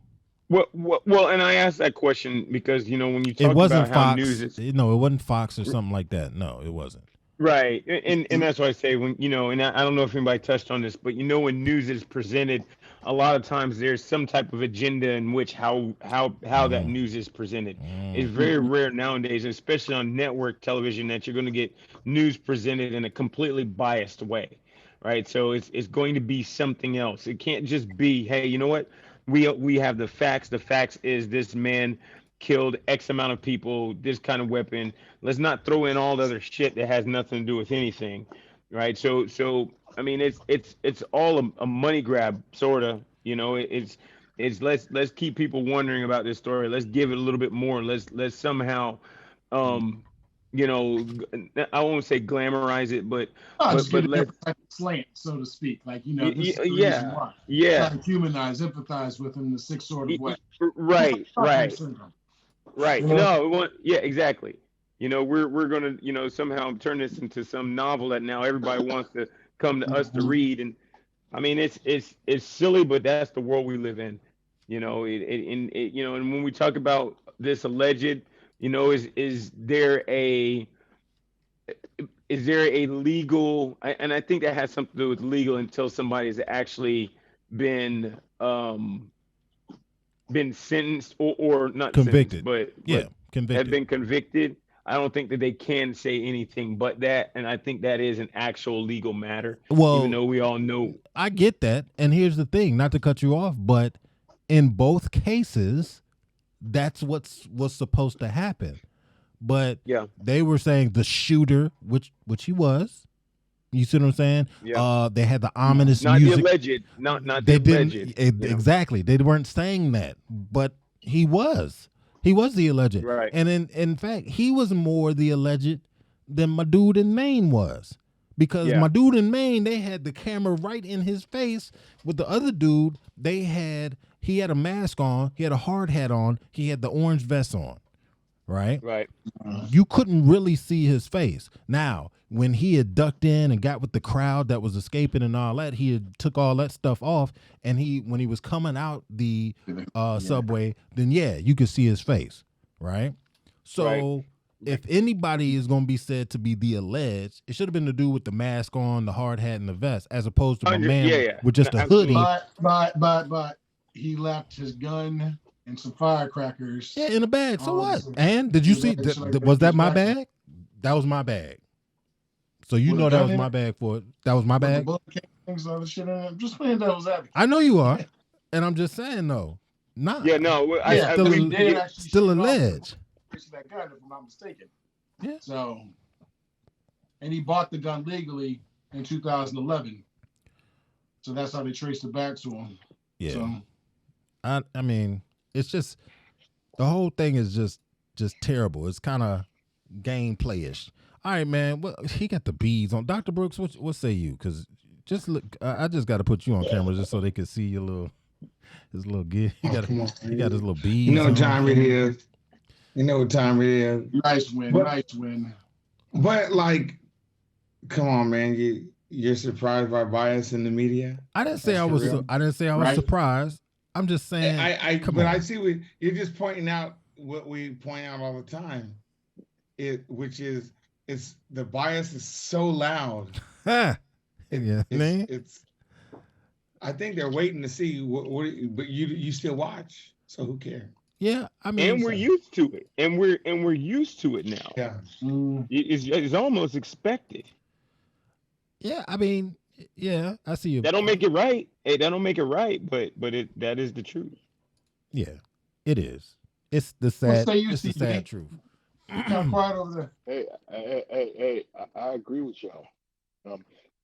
Well, and I asked that question because, you know, when you talk it wasn't about how Fox. news is, No, it wasn't Fox or something like that. No, it wasn't. right, and that's why I say when, you know, and I don't know if anybody touched on this, but you know, when news is presented, a lot of times there's some type of agenda in which how that news is presented. It's very rare nowadays, especially on network television, that you're going to get news presented in a completely biased way, right? So it's going to be something else. It can't just be, hey, you know what? We have the facts. The facts is this man killed X amount of people, this kind of weapon. Let's not throw in all the other shit that has nothing to do with anything, right? So I mean, it's all a money grab, sort of. You know, it's let's keep people wondering about this story. Let's give it a little bit more. Let's somehow, you know, I won't say glamorize it, but Just get a let's different type of slant, so to speak. Like, you know, this is the reason yeah, why. yeah. Try to humanize, empathize with him in the sixth sort of way. Right. You know? No, we want, yeah, exactly. You know, we're gonna, you know, somehow turn this into some novel that now everybody wants to come to us to read. And I mean, it's silly, but that's the world we live in. You know, you know, and when we talk about this alleged, you know, is there a legal, and I think that has something to do with legal until somebody has actually been sentenced or not Convicted. sentenced, but convicted. have been convicted. I don't think that they can say anything but that, and I think that is an actual legal matter. Well, even though we all know, I get that, and here's the thing: not to cut you off, but in both cases, that's what's supposed to happen. But yeah, they were saying the shooter, which he was. You see what I'm saying? Yeah. They had the ominous not music. the alleged, not They the didn't alleged. exactly. They weren't saying that, but he was. He was the alleged, Right. And in fact, he was more the alleged than my dude in Maine was, because my dude in Maine, they had the camera right in his face. With the other dude, he had a mask on, he had a hard hat on, he had the orange vest on, right? Right. You couldn't really see his face. Now, when he had ducked in and got with the crowd that was escaping and all that, he had took all that stuff off, and when he was coming out the subway, then you could see his face, right? So if anybody is going to be said to be the alleged, it should have been to do with the mask on, the hard hat, and the vest, as opposed to my man with just a hoodie. But he left his gun and some firecrackers. Yeah, in a bag. So what? And did you see? Was that my bag? That was my bag. So you know that was my bag for it. That was my bag. Things, other shit in it. Just playing devil's advocate. I know you are, and I'm just saying though. Nah. Yeah, no. Still alleged. tracing that gun, if I'm not mistaken. Yeah. So, and he bought the gun legally in 2011. So that's how they traced it back to him. Yeah. So, I mean, it's just the whole thing is just terrible. It's kind of gameplay-ish. All right, man. Well, he got the beads on. Dr. Brooks, what say you? Because just look, I just got to put you on camera just so they can see your his little gig. He got his little beads. You know what on. time it is. You know what time it is. Nice win. Nice win. But like, come on, man. You're surprised by bias in the media? I didn't say I was. I didn't say I was surprised. I'm just saying. I see what you're just pointing out. What we point out all the time, which is it's the bias is so loud. It's. I think they're waiting to see what but you still watch. So who cares? Yeah, I mean, and we're used to it, and we're used to it now. Yeah, it's almost expected. Yeah, I mean, yeah, I see you. That don't make it right. Hey, that don't make it right, but that is the truth. Yeah, it is. It's the sad. It's the sad truth. Quiet over there. Hey! I agree with y'all.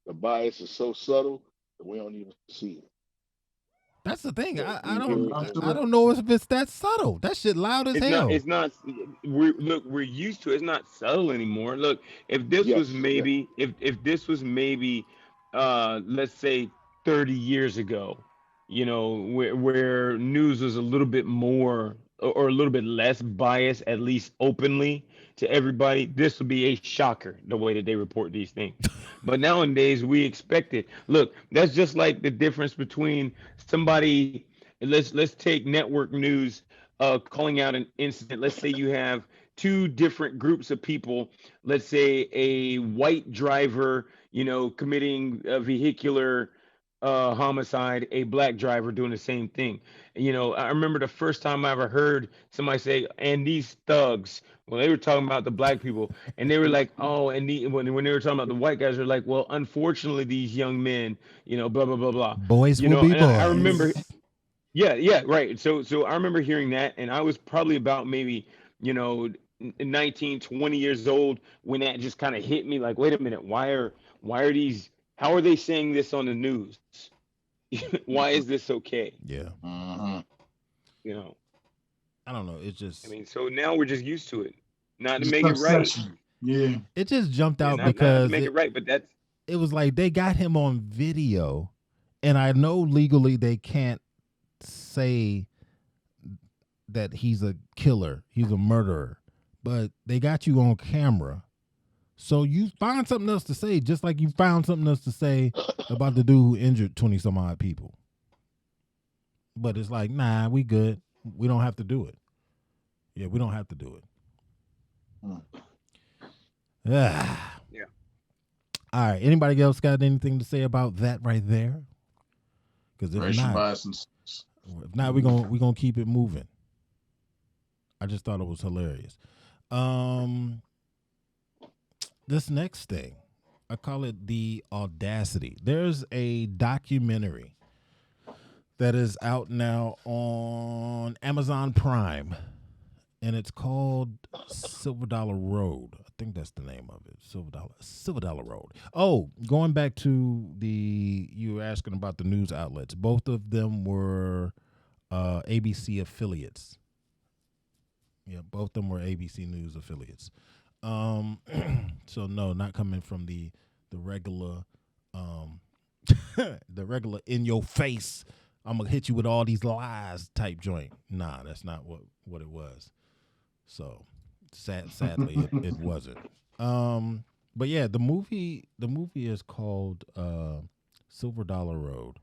The bias is so subtle that we don't even see it. That's the thing. I don't know if it's that subtle. That shit loud as hell. It's not. We're used to it. It's not subtle anymore. Look, if this was maybe, if this was maybe, let's say 30 years ago, where news was a little bit more or a little bit less biased, at least openly to everybody, this would be a shocker the way that they report these things. But nowadays we expect it. Look, that's just like the difference between somebody. Let's take network news calling out an incident. Let's say you have two different groups of people. Let's say a white driver, committing a vehicular homicide, a black driver doing the same thing. I remember the first time I ever heard somebody say, and these thugs, well, they were talking about the black people, and they were like, oh, and when they were talking about the white guys, they're like, well, unfortunately, these young men, blah, blah, blah, blah. Boys will be boys. I remember, yeah, right. So I remember hearing that, and I was probably about maybe, 19, 20 years old when that just kind of hit me like, wait a minute, why are these, how are they saying this on the news? Why is this okay? Yeah. I don't know. It's just. I mean, so now we're just used to it. Not to make it right. Yeah. It just jumped out not because to make it right, but that's. It was like they got him on video, and I know legally they can't say that he's a killer, he's a murderer, but they got you on camera. So you find something else to say, just like you found something else to say about the dude who injured 20 some odd people. But it's like, nah, we good. We don't have to do it. Yeah, we don't have to do it. Yeah. All right. Anybody else got anything to say about that right there? Because if not, we're gonna keep it moving. I just thought it was hilarious. This next thing, I call it the Audacity. There's a documentary that is out now on Amazon Prime, and it's called Silver Dollar Road. I think that's the name of it, Silver Dollar Road. Oh, going back to you were asking about the news outlets. Both of them were ABC affiliates. Yeah, both of them were ABC News affiliates. So no, not coming from the regular the regular in your face, I'm gonna hit you with all these lies type joint. Nah, that's not what it was. So sadly it wasn't. But yeah, the movie is called Silver Dollar Road,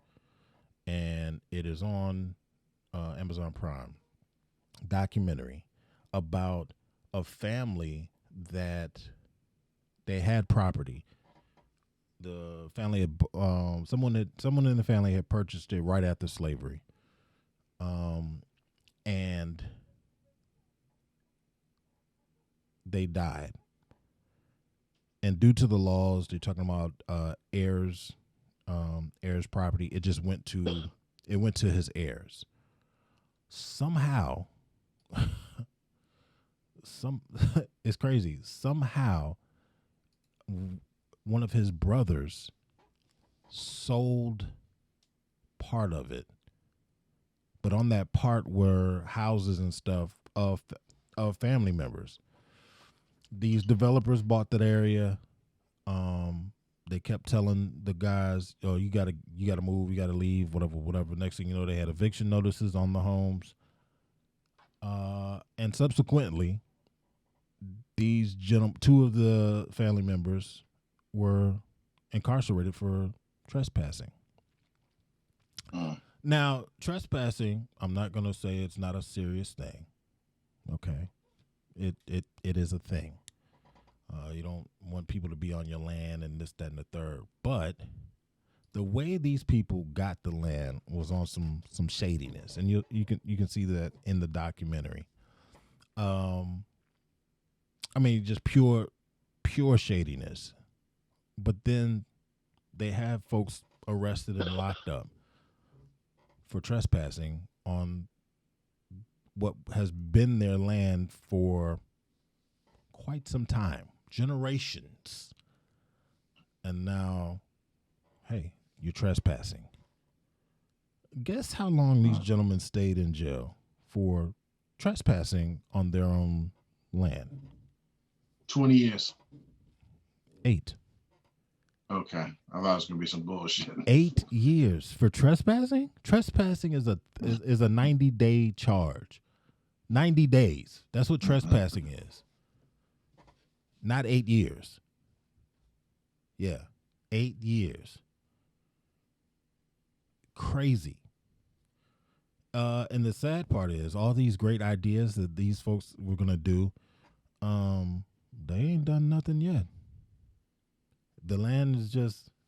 and it is on Amazon Prime. Documentary about a family that they had property. The family had someone in the family had purchased it right after slavery, and they died. And due to the laws, they're talking about heirs property. It just went to his heirs. Somehow, it's crazy. Somehow, one of his brothers sold part of it, but on that part were houses and stuff of family members. These developers bought that area. They kept telling the guys, "Oh, you gotta move, you gotta leave, whatever." Next thing you know, they had eviction notices on the homes, and subsequently, these two of the family members were incarcerated for trespassing. Now, trespassing, I'm not gonna say it's not a serious thing. Okay, it is a thing. You don't want people to be on your land and this, that, and the third. But the way these people got the land was on some shadiness, and you can see that in the documentary. I mean, just pure shadiness. But then they have folks arrested and locked up for trespassing on what has been their land for quite some time. Generations. And now, hey, you're trespassing. Guess how long these gentlemen stayed in jail for trespassing on their own land? 20 years. 8. Okay. I thought it was going to be some bullshit. 8 years for trespassing? Trespassing is a 90-day charge. 90 days. That's what trespassing is. Not 8 years. Yeah, 8 years. Crazy. And the sad part is all these great ideas that these folks were going to do, they ain't done nothing yet. The land is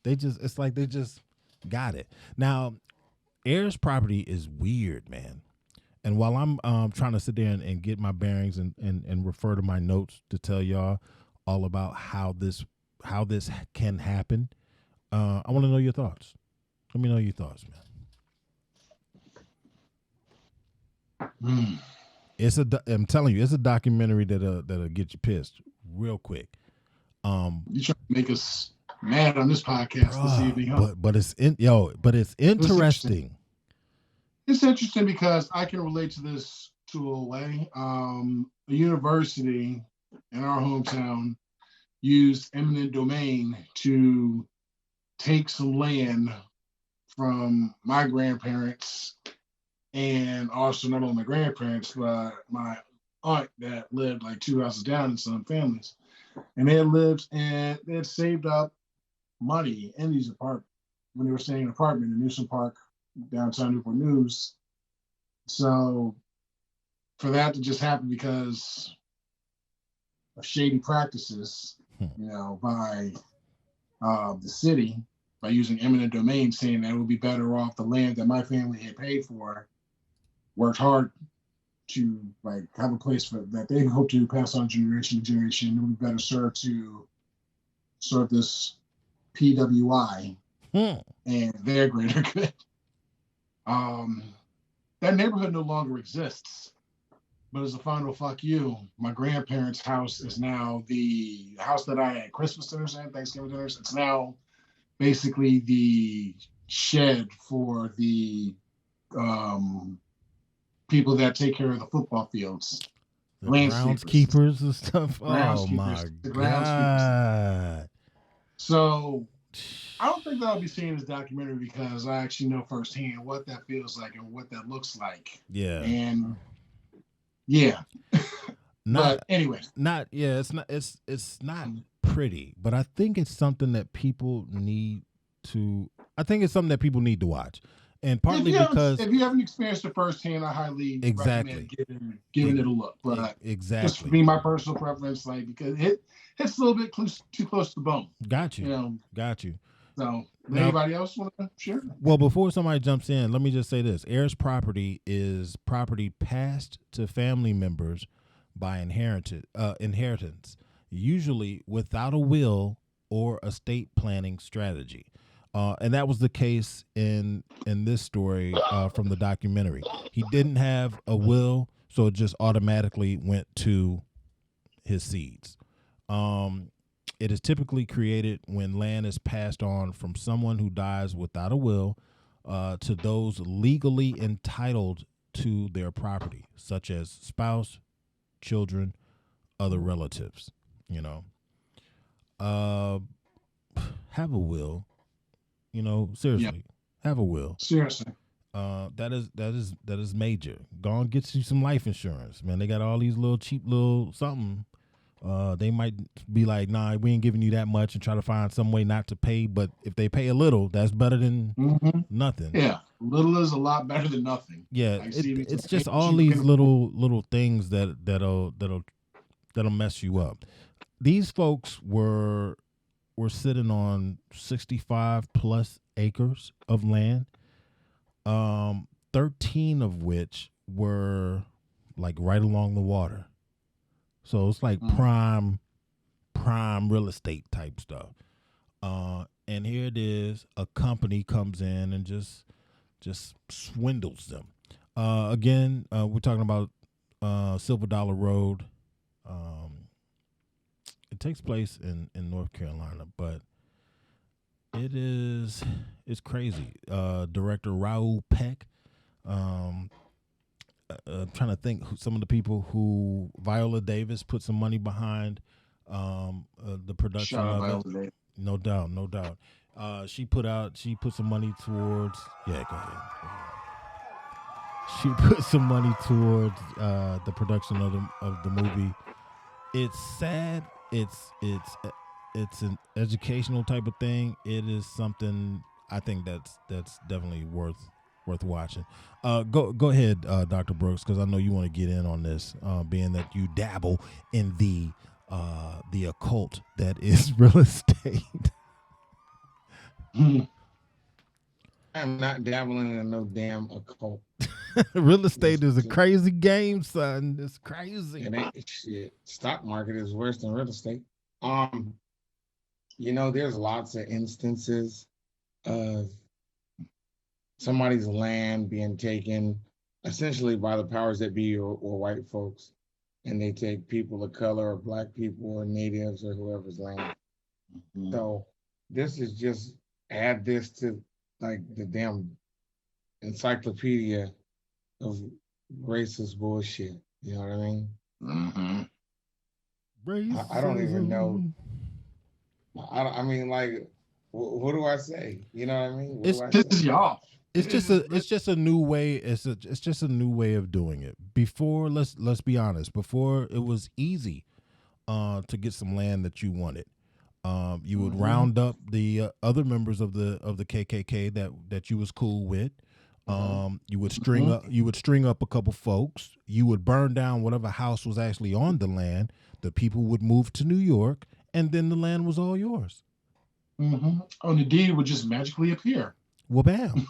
it's like they just got it. Now, heirs property is weird, man. And while I'm trying to sit there and get my bearings and refer to my notes to tell y'all all about how this can happen, I want to know your thoughts. Let me know your thoughts, man. I'm telling you, it's a documentary that'll get you pissed real quick. You trying to make us mad on this podcast this evening, huh? But it's interesting. It's interesting because I can relate to this to a way. A university in our hometown used eminent domain to take some land from my grandparents, and also not only my grandparents, but my aunt that lived like 2 houses down in some families. And they had saved up money in these apartments when they were staying in an apartment in Newsom Park, downtown Newport News. So for that to just happen because of shady practices, by the city, by using eminent domain, saying that it would be better off the land that my family had paid for, worked hard to have a place that they hope to pass on generation to generation. It would be better served to serve this PWI and their greater good. That neighborhood no longer exists. But as a final fuck you, my grandparents' house is now the house that I had Christmas dinners and Thanksgiving dinners. It's now basically the shed for the people that take care of the football fields. The groundskeepers and stuff. Oh my God. So I don't think that I'll be seeing this documentary because I actually know firsthand what that feels like and what that looks like. Yeah. And yeah. But anyway. It's not pretty, but I think it's something that people need to watch. And partly because if you haven't experienced it firsthand, I highly recommend giving it a look. But just for me, my personal preference, because it hits a little bit too close to the bone. Got you. So, anybody else want to share? Well, before somebody jumps in, let me just say this: heirs property is property passed to family members by inheritance, usually without a will or estate planning strategy. And that was the case in this story from the documentary. He didn't have a will, so it just automatically went to his seeds. It is typically created when land is passed on from someone who dies without a will to those legally entitled to their property, such as spouse, children, other relatives. You know, have a will. You know, seriously, have a will. Seriously. That is major. Go and get you some life insurance, man. They got all these little cheap little something. They might be like, nah, we ain't giving you that much, and try to find some way not to pay. But if they pay a little, that's better than nothing. Yeah, little is a lot better than nothing. Yeah, Like, see, it's just all these little things that'll mess you up. These folks were sitting on 65 plus acres of land, 13 of which were like right along the water. So it's like prime real estate type stuff. And here it is, a company comes in and just swindles them. Again, we're talking about Silver Dollar Road. It takes place in North Carolina, but it's crazy. Director Raoul Peck. Trying to think who, some of the people who Viola Davis put some money behind the production of it. No doubt. She put some money towards. Yeah, go ahead. She put some money towards the production of the movie. It's sad. It's an educational type of thing. It is something I think that's definitely worth watching. Go ahead, Dr. Brooks, because I know you want to get in on this, being that you dabble in the occult that is real estate. I'm not dabbling in no damn occult. Real estate is a crazy game, son. It's crazy. It ain't shit. Stock market is worse than real estate. There's lots of instances of somebody's land being taken essentially by the powers that be or white folks, and they take people of color or black people or natives or whoever's land. So this is just add this to like the damn encyclopedia of racist bullshit. You know what I mean? I don't even know. I mean, like, what do I say? You know what I mean? It's just a new way. It's just a new way of doing it. Before, let's be honest. Before, it was easy to get some land that you wanted. You would round up the other members of the KKK that you was cool with. You would string up a couple folks. You would burn down whatever house was actually on the land. The people would move to New York, and then the land was all yours. Oh, and the deed would just magically appear. Well, bam.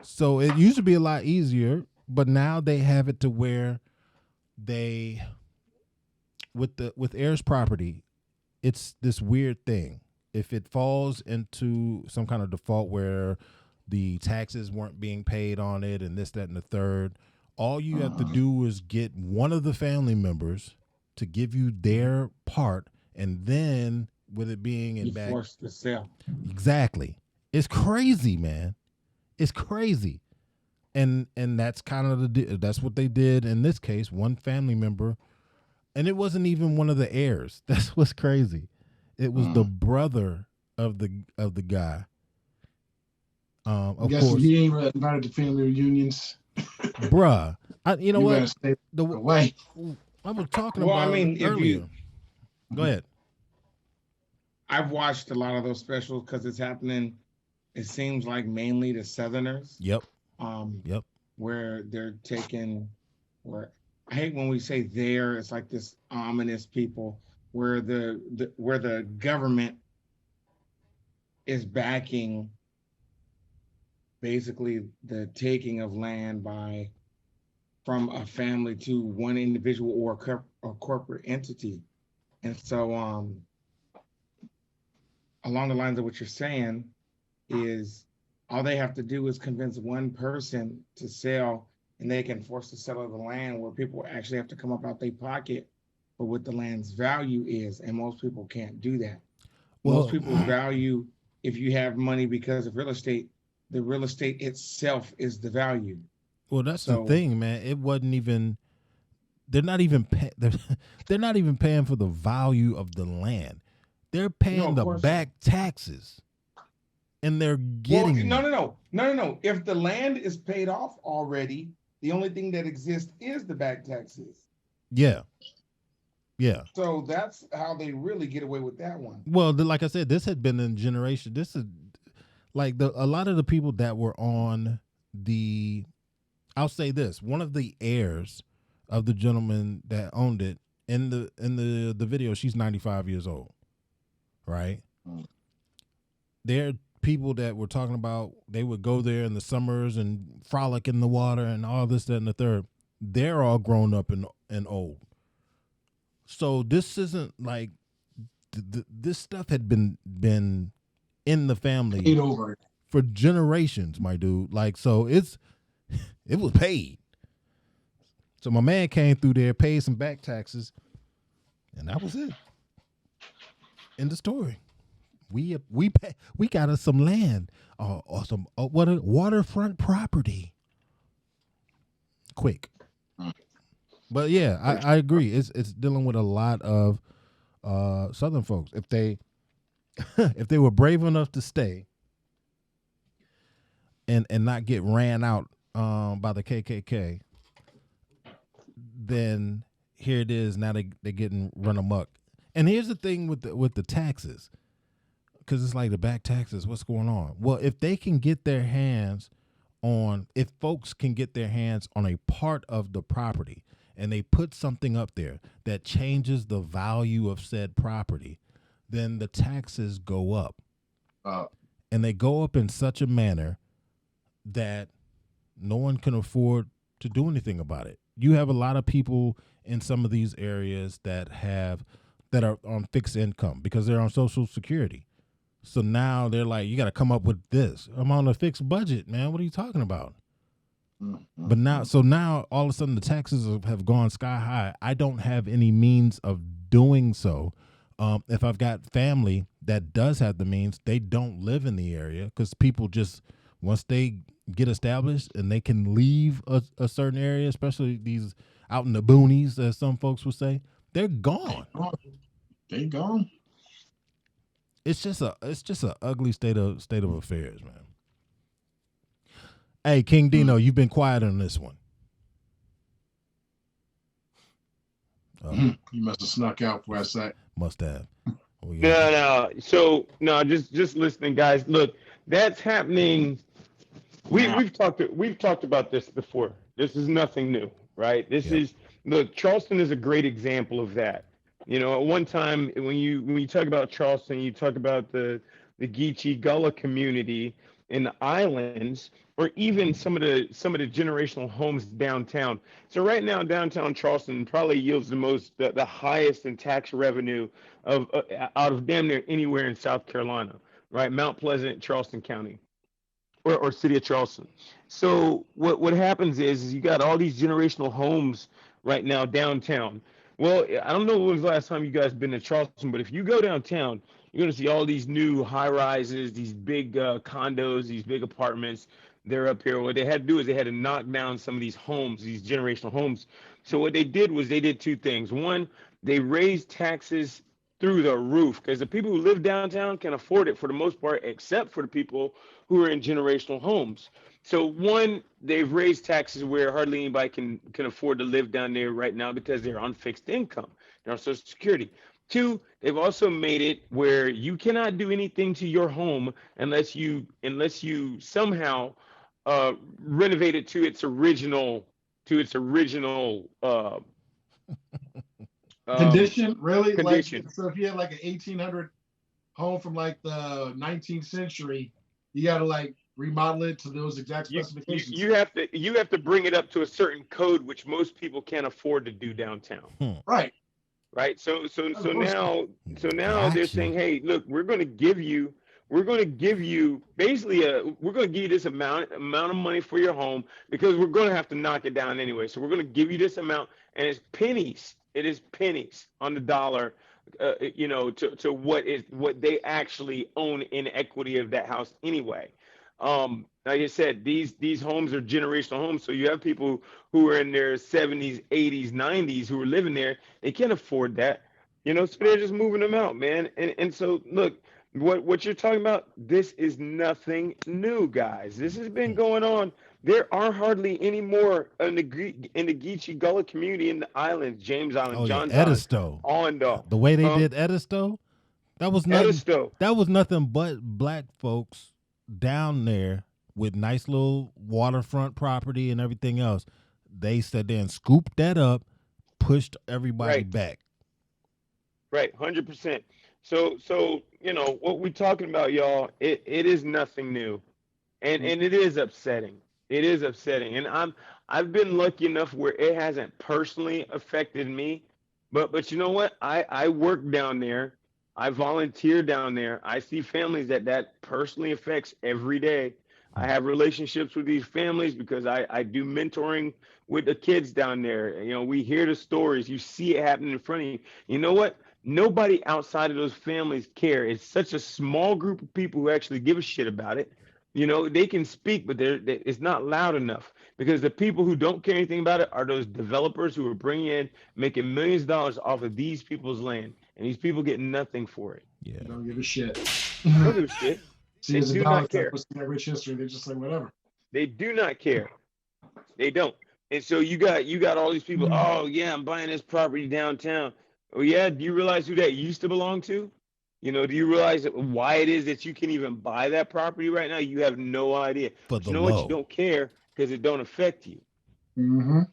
So it used to be a lot easier, but now they have it to where with heirs property, it's this weird thing. If it falls into some kind of default where the taxes weren't being paid on it and this, that, and the third, all you have to do is get one of the family members to give you their part, and then with it being in back, forced to sell. Exactly. It's crazy, man. It's crazy. And that's kind of that's what they did in this case. One family member, and it wasn't even one of the heirs. That's what's crazy. It was the brother of the guy. Of course, he ain't invited to family reunions, bruh. You know what? The way I was talking about earlier. Go ahead. I've watched a lot of those specials because it's happening. It seems like mainly to Southerners. Yep. Where they're taking, where I hate when we say there, it's like this ominous people where the government is backing basically the taking of land from a family to one individual or a corporate entity. And so along the lines of what you're saying is all they have to do is convince one person to sell, and they can force the sale of the land where people actually have to come up out their pocket for what the land's value is, and most people can't do that. Well, Most people's value, if you have money because of real estate, the real estate itself is the value. Well, that's the thing, man. It wasn't even. They're not even. They're not even paying for the value of the land. They're paying the back taxes, and they're getting. Well, no. If the land is paid off already, the only thing that exists is the back taxes. Yeah. Yeah. So that's how they really get away with that one. Well, like I said, this had been in generation. This is like a lot of the people that were on the. I'll say this: one of the heirs of the gentleman that owned it in the video, she's 95 years old, right? There are people that were talking about they would go there in the summers and frolic in the water and all this, that, and the third. They're all grown up and old. So this isn't like this stuff had been in the family for generations, my dude. Like, so it was paid. So my man came through there, paid some back taxes, and that was it. End of story. We got us some land or some waterfront property. Quick. But yeah, I agree. It's dealing with a lot of Southern folks. If they were brave enough to stay and not get ran out by the KKK, then here it is. Now they're getting run amok. And here's the thing with the taxes, because it's like the back taxes. What's going on? Well, if folks can get their hands on a part of the property, and they put something up there that changes the value of said property, then the taxes go up. And they go up in such a manner that no one can afford to do anything about it. You have a lot of people in some of these areas that are on fixed income because they're on Social Security. So now they're like, you got to come up with this. I'm on a fixed budget, man. What are you talking about? But now all of a sudden the taxes have gone sky high. I don't have any means of doing so. If I've got family that does have the means, they don't live in the area because people just, once they get established and they can leave a certain area, especially these out in the boonies, as some folks would say, they're gone. They gone. It's just a ugly state of affairs, man. Hey, King Deno, you've been quiet on this one. You must have snuck out for a sec. Must have. No. So no, just listening, guys. Look, that's happening. We've talked about this before. This is nothing new, right? Look, Charleston is a great example of that. You know, at one time when you talk about Charleston, you talk about the Geechee Gullah community in the islands, or even some of the generational homes downtown. So right now, downtown Charleston probably yields the highest in tax revenue out of damn near anywhere in South Carolina, right? Mount Pleasant, Charleston County, or city of Charleston. So what happens is you got all these generational homes right now downtown. Well, I don't know when was the last time you guys been to Charleston, but if you go downtown, you're going to see all these new high-rises, these big condos, these big apartments. They're up here. What they had to do is they had to knock down some of these homes, these generational homes. So what they did was they did two things. One, they raised taxes through the roof because the people who live downtown can afford it for the most part, except for the people who are in generational homes. So one, they've raised taxes where hardly anybody can afford to live down there right now because they're on fixed income. They're on Social Security. Two, they've also made it where you cannot do anything to your home unless you somehow renovate it to its original condition. Really? Condition. Like, so if you had like an 1800 home from like the 19th century, you got to like remodel it to those exact specifications. You have to bring it up to a certain code, which most people can't afford to do downtown. Right. Right. So now they're saying, hey, look, we're going to give you basically we're going to give you this amount of money for your home because we're going to have to knock it down anyway. So we're going to give you this amount, and it's pennies. It is pennies on the dollar, to what they actually own in equity of that house anyway. Like I said, these homes are generational homes. So you have people who are in their 70s, 80s, 90s who are living there. They can't afford that, so they're just moving them out, man. And so look, what you're talking about, this is nothing new, guys. This has been going on. There are hardly any more in the Geechee Gullah community in the islands, James Island, Oh yeah, Johns Island, Edisto. Allendale. The way they did Edisto, that was nothing. Edisto. That was nothing but black folks down there with nice little waterfront property and everything else. They sat there and scooped that up, pushed everybody back. Right, 100%. So what we're talking about, y'all. It is nothing new, and it is upsetting. It is upsetting, and I've been lucky enough where it hasn't personally affected me, but you know what? I work down there. I volunteer down there. I see families that personally affects every day. I have relationships with these families because I do mentoring with the kids down there. We hear the stories. You see it happening in front of you. You know what? Nobody outside of those families care. It's such a small group of people who actually give a shit about it. They can speak, but it's not loud enough, because the people who don't care anything about it are those developers who are bringing in, making millions of dollars off of these people's land, and these people get nothing for it. Yeah, Don't give a shit. Don't give a shit. See, They do not care. That rich history, they're just like whatever. They do not care. They don't. And so you got all these people. Oh yeah, I'm buying this property downtown. Oh yeah, do you realize who that used to belong to? Do you realize why it is that you can even buy that property right now? You have no idea. For But the you know what? low. You don't care because it don't affect you. Mm-hmm.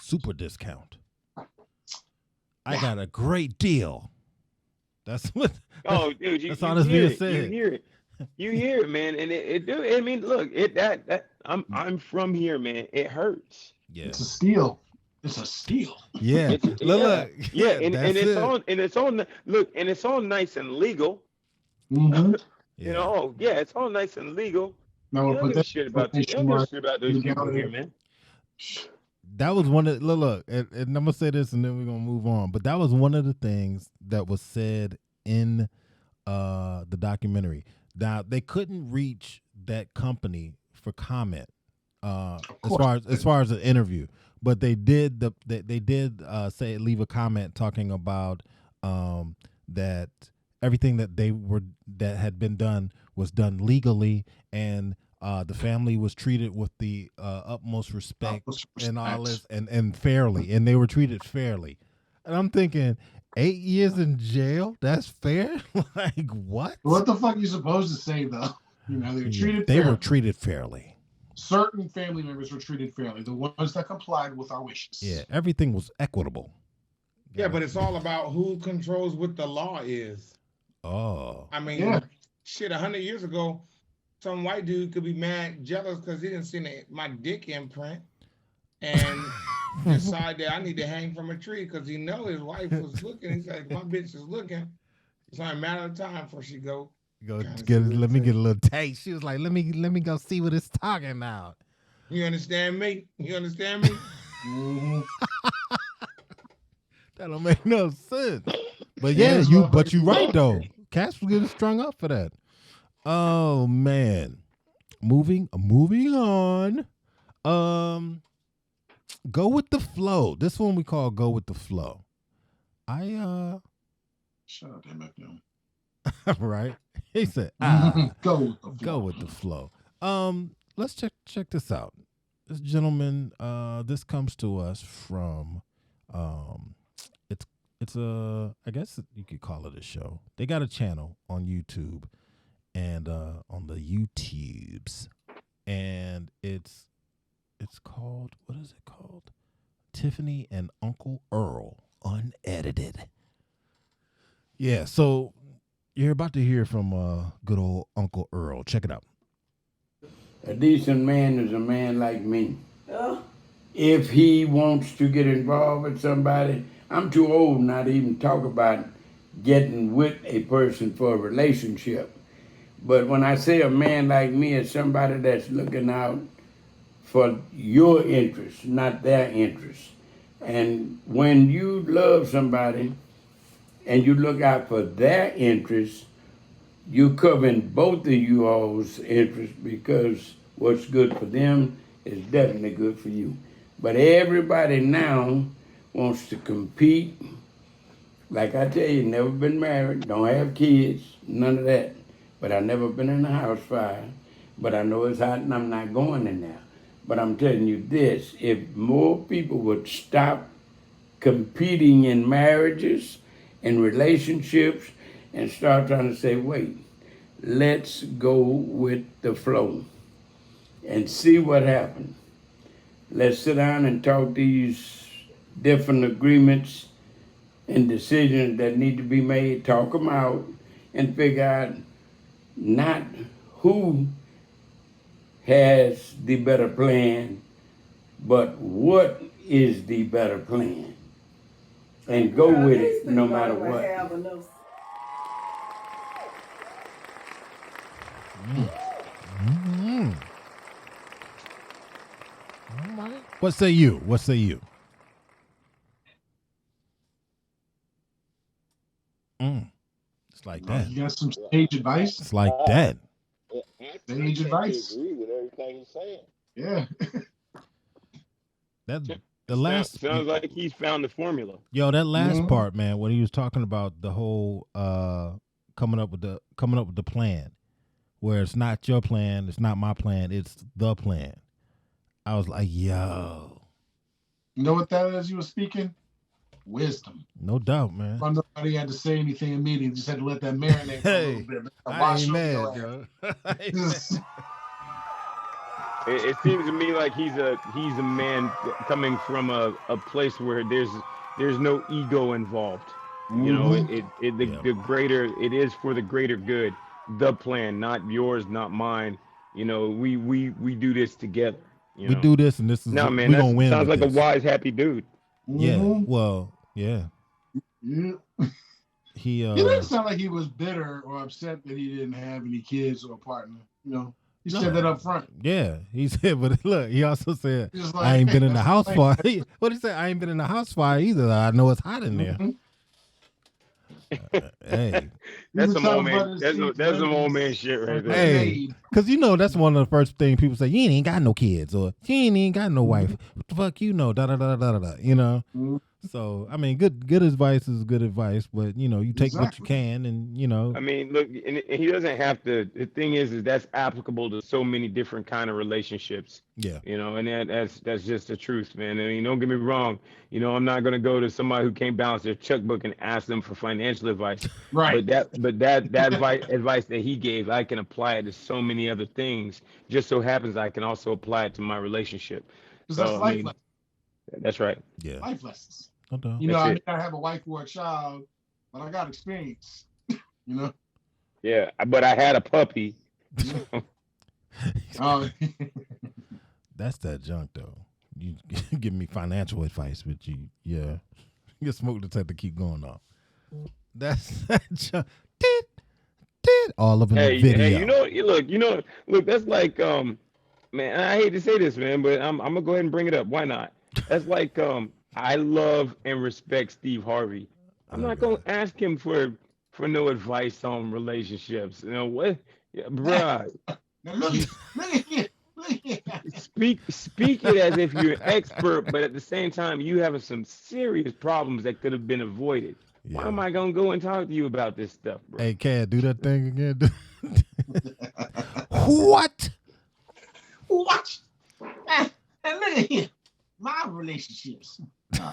Super discount. I got a great deal. That's what. Oh, dude, that's you all that's hear being it. said. You hear it. You hear it, man. And I mean, look, I'm from here, man. It hurts. Yeah. It's a steal. It's a steal. Yeah. Look. Yeah, and that's it's it. it's all nice and legal. Mm-hmm. It's all nice and legal. No, You don't put give a that shit about quotation mark those down people there. here, man. That was one of look, and I'm gonna say this, and then we're gonna move on. But that was one of the things that was said in the documentary. Now they couldn't reach that company for comment as far as the interview, but they did say leave a comment talking about that everything that had been done was done legally, and the family was treated with the utmost respect and all this, and fairly, and they were treated fairly. And I'm thinking, 8 years in jail? That's fair? Like what? What the fuck are you supposed to say though? They were treated. They fairly. were treated fairly. Certain family members were treated fairly. The ones that complied with our wishes. Yeah, everything was equitable. Yeah, but it's all about who controls what the law is. Oh. I mean, shit, 100 years ago, some white dude could be mad, jealous because he didn't see my dick imprint and decide that I need to hang from a tree because he know his wife was looking. He's like, my bitch is looking. It's only a matter of time before she go. Let me get a little taste. She was like, let me go see what it's talking about. You understand me? You understand me? Mm-hmm. That don't make no sense. But yeah, you right though. Cass was getting strung up for that. Oh man. Moving on. Go with the flow. This one we call Go with the Flow. Shut up, MFM. Right? He said, Go with the flow. Let's check this out. This gentleman, this comes to us from it's a, I guess you could call it a show. They got a channel on YouTube and on the YouTubes, and it's called, what is it called? Tiffany and Uncle Earl Unedited. Yeah, so you're about to hear from good old Uncle Earl. Check it out. A decent man is a man like me. If he wants to get involved with somebody, I'm too old now to even talk about getting with a person for a relationship. But when I say a man like me is somebody that's looking out for your interests, not their interests. And when you love somebody and you look out for their interests, you covering both of you all's interests because what's good for them is definitely good for you. But everybody now wants to compete. Like I tell you, never been married, don't have kids, none of that. But I never been in a house fire. But I know it's hot and I'm not going in there. But I'm telling you this, if more people would stop competing in marriages and relationships and start trying to say, wait, let's go with the flow and see what happens. Let's sit down and talk these different agreements and decisions that need to be made, talk them out, and figure out not who has the better plan, but what is the better plan. And go with it no matter what. Mm. What say you? What say you? It's like that. You got some sage advice? It's like that. I Sage advice. agree with everything he's saying. Yeah. That the last sounds like he's found the formula. Yo, that last part, man, when he was talking about the whole coming up with the plan, where it's not your plan, it's not my plan, it's the plan. I was like, yo. You know what that is you were speaking? Wisdom. No doubt, man. Nobody had to say anything immediately. Just had to let that marinate for a little bit. I ain't mad, yo. It seems to me like he's a man coming from a place where there's no ego involved. You know, the greater it is for the greater good. The plan, not yours, not mine. You know, we do this together. You we know? do this, and this is no man. We gonna win. Sounds like this. a wise, happy dude. Yeah. Well, yeah. Yeah. He didn't sound like he was bitter or upset that he didn't have any kids or a partner. You know, he said that up front. Yeah, he said, but look, he also said, He was like, I ain't been in the house fire. like- What he said? I ain't been in the house fire either. I know it's hot in there. Hey, that's some old man. That's some old man shit right there. Hey, because you know that's one of the first things people say. You ain't got no kids, or you ain't even got no wife. What the fuck you know? Da da da da da da. You know. So I mean, good advice is good advice, but you know, you take what you can, and you know. I mean, look, and he doesn't have to. The thing is that's applicable to so many different kind of relationships. Yeah. You know, and that's just the truth, man. I mean, don't get me wrong. You know, I'm not gonna go to somebody who can't balance their checkbook and ask them for financial advice. Right. But that advice that he gave, I can apply it to so many other things. Just so happens I can also apply it to my relationship. Because that's life lessons. That's right. Yeah. Life lessons. Okay. You know, That's I may it. not have a wife or a child, but I got experience. You know. Yeah, but I had a puppy. Oh. That's that junk though. You give me financial advice, but your smoke detector keep going off. That's that junk. All up in the video. Hey, look. That's like, man. I hate to say this, man, but I'm gonna go ahead and bring it up. Why not? That's like, I love and respect Steve Harvey. I'm not gonna ask him for no advice on relationships. You know what, bruh? Look at you. Speak it as if you're an expert, but at the same time, you having some serious problems that could have been avoided. Yeah. Why am I gonna go and talk to you about this stuff, bro? Hey, Cad, do that thing again. What? What? And look at here. My relationships. You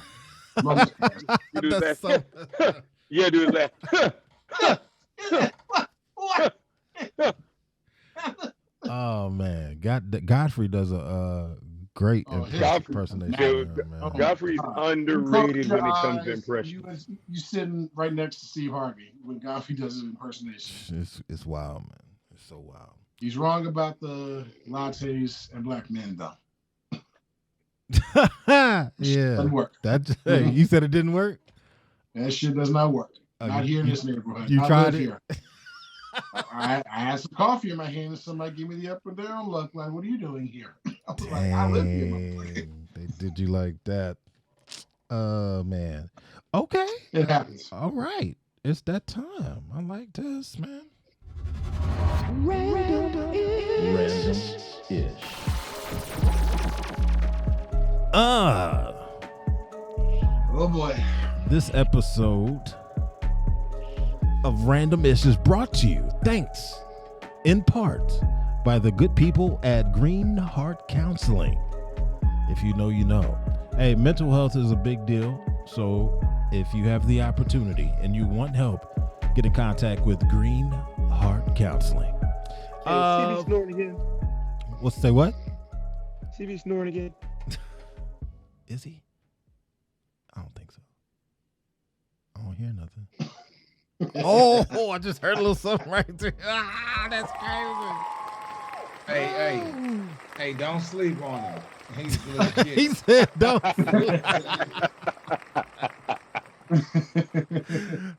do that. Yeah, do that. What? Oh man, Godfrey does a great impersonation. Dude, man. Godfrey's underrated when it comes to impressions. You sitting right next to Steve Harvey when Godfrey does his impersonation. It's wild, man. It's so wild. He's wrong about the lattes and black men, though. Yeah, doesn't work. Hey, you said it didn't work. That shit does not work. Not here in this neighborhood. You I tried live it. Here. I had some coffee in my hand and somebody gave me the up and down look like, what are you doing here? I was like, I live here. They did you like that. Man. Okay. It happens. All right. It's that time. I like this, man. Random-ish. Oh boy. This episode of Random-ish is brought to you, thanks, in part, by the good people at Green Heart Counseling. If you know, you know. Hey, mental health is a big deal, so if you have the opportunity and you want help, get in contact with Green Heart Counseling. CB snoring again. Say what? CB snoring again. Is he? I don't think so. I don't hear nothing. Oh, I just heard a little something right there. Ah, that's crazy. Hey, don't sleep on him. He's a little kid. He said don't sleep.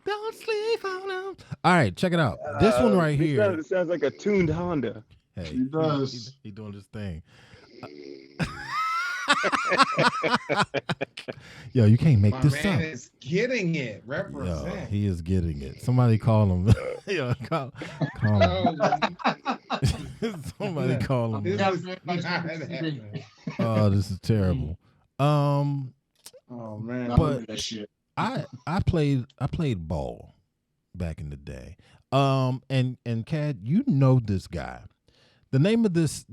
Don't sleep on him. All right, check it out. This one right here. It sounds like a tuned Honda. Hey, He does. He doing this thing. Yo, you can't make My this man up. is getting it. Yo, Represent. he is getting it. Somebody call him. Yo, call him. Somebody call him. This is not happening. Oh, this is terrible. Oh man, I But- love that shit. I played ball back in the day. And Cad, you know this guy. The name of this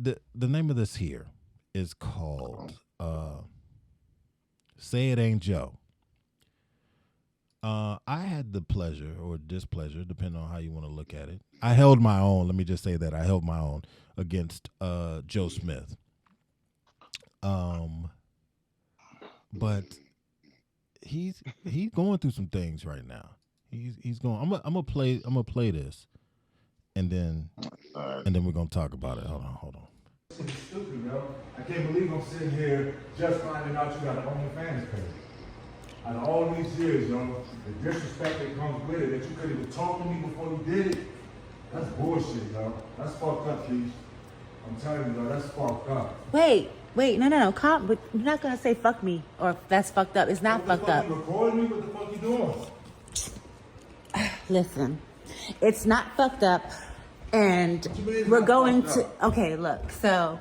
here is called Say It Ain't Joe. I had the pleasure or displeasure, depending on how you want to look at it. I held my own. Let me just say that I held my own against Joe Smith. But he's going through some things right now. He's going. I'm gonna play this, and then we're gonna talk about it. Hold on. Stupid, yo. I can't believe I'm sitting here just finding out you got an OnlyFans page. Out of all these years, yo, the disrespect that comes with it, that you couldn't even talk to me before you did it, that's bullshit, yo. That's fucked up, Keith. I'm telling you, yo, that's fucked up. Wait, no, calm. But you're not gonna say fuck me or that's fucked up. It's not fucked up. You recording me? What the fuck you doing? Listen, it's not fucked up, and we're going to. Okay, look. So,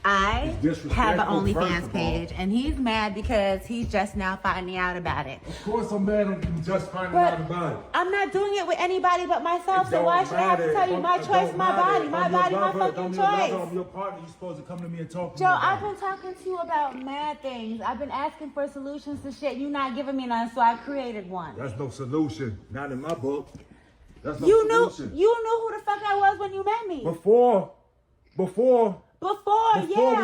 I have an OnlyFans page, and he's mad because he's just now finding out about it. Of course I'm mad at you just finding out about it. I'm not doing it with anybody but myself, so why should I have to tell you my choice, my body, my fucking choice? I'm your partner. You're supposed to come to me and talk to me. Joe, I've been talking to you about mad things. I've been asking for solutions to shit. You're not giving me none, so I created one. That's no solution. Not in my book. That's no You solution. knew who the fuck I was when you met me. Before, Before, we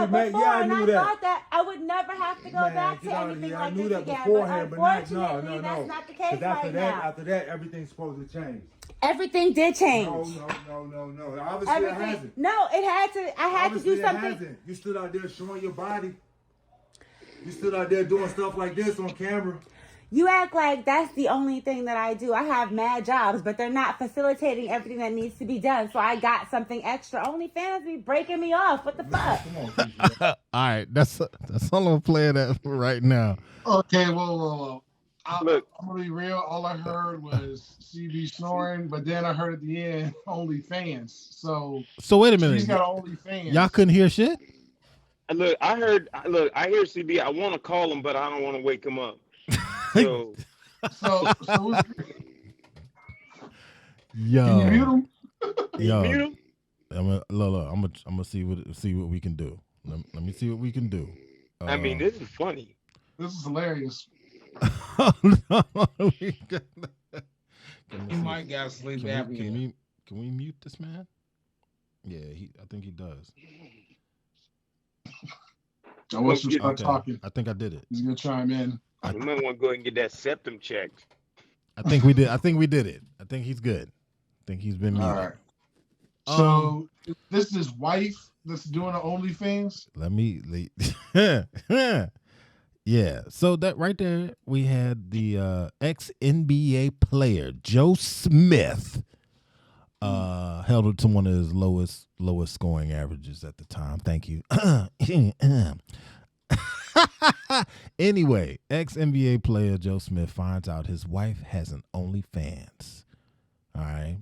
met, yeah, I and knew I that. thought that I would never have to go back to anything I like knew this that again. beforehand, But but not, unfortunately, no. that's not the case 'Cause after right that, now. after that, everything's supposed to change. Everything did change. No. Obviously, it hasn't. No, it had to. I had Obviously, to do something. It hasn't. You stood out there showing your body. You stood out there doing stuff like this on camera. You act like that's the only thing that I do. I have mad jobs, but they're not facilitating everything that needs to be done. So I got something extra. OnlyFans be breaking me off. What the fuck? All right, that's all I'm gonna play that right now. Okay, whoa. I'm gonna be real. All I heard was CB snoring, but then I heard at the end OnlyFans. So wait a minute. She's got OnlyFans. Y'all couldn't hear shit? I hear CB. I want to call him, but I don't want to wake him up. So Yo. Can you mute him? Yo. Mute him? I'm gonna see what we can do. Let me see what we can do. I mean, this is funny. This is hilarious. He might got sleep apnea. Can we mute this man? Yeah, I think he does. I want you to start talking. I think I did it. He's gonna chime in. We might want to go ahead and get that septum checked. I think we did. I think we did it. I think he's good. I think he's been muted. All right. So this is his wife that's doing the OnlyFans. Yeah. So that right there, we had the ex NBA player Joe Smith held it to one of his lowest scoring averages at the time. Thank you. Anyway, ex-NBA player Joe Smith finds out his wife has an OnlyFans. All right.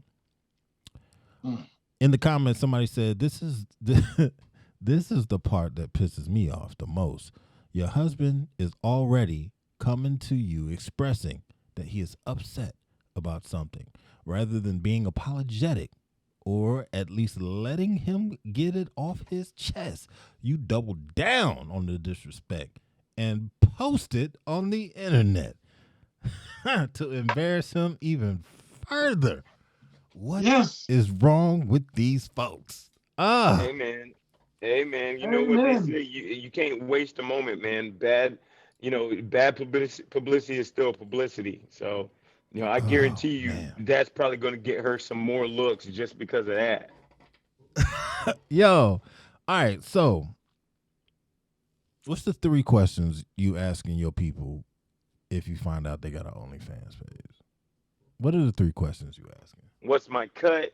In the comments, somebody said, this is the part that pisses me off the most. Your husband is already coming to you expressing that he is upset about something rather than being apologetic or at least letting him get it off his chest. You double down on the disrespect and post it on the internet to embarrass him even further. What is wrong with these folks? Hey man, you know what they say? You can't waste a moment, man. Bad publicity is still publicity. So, I guarantee you that's probably going to get her some more looks just because of that. Yo, all right. So, what's the 3 questions you asking your people if you find out they got an OnlyFans page? What are the 3 questions you asking? What's my cut?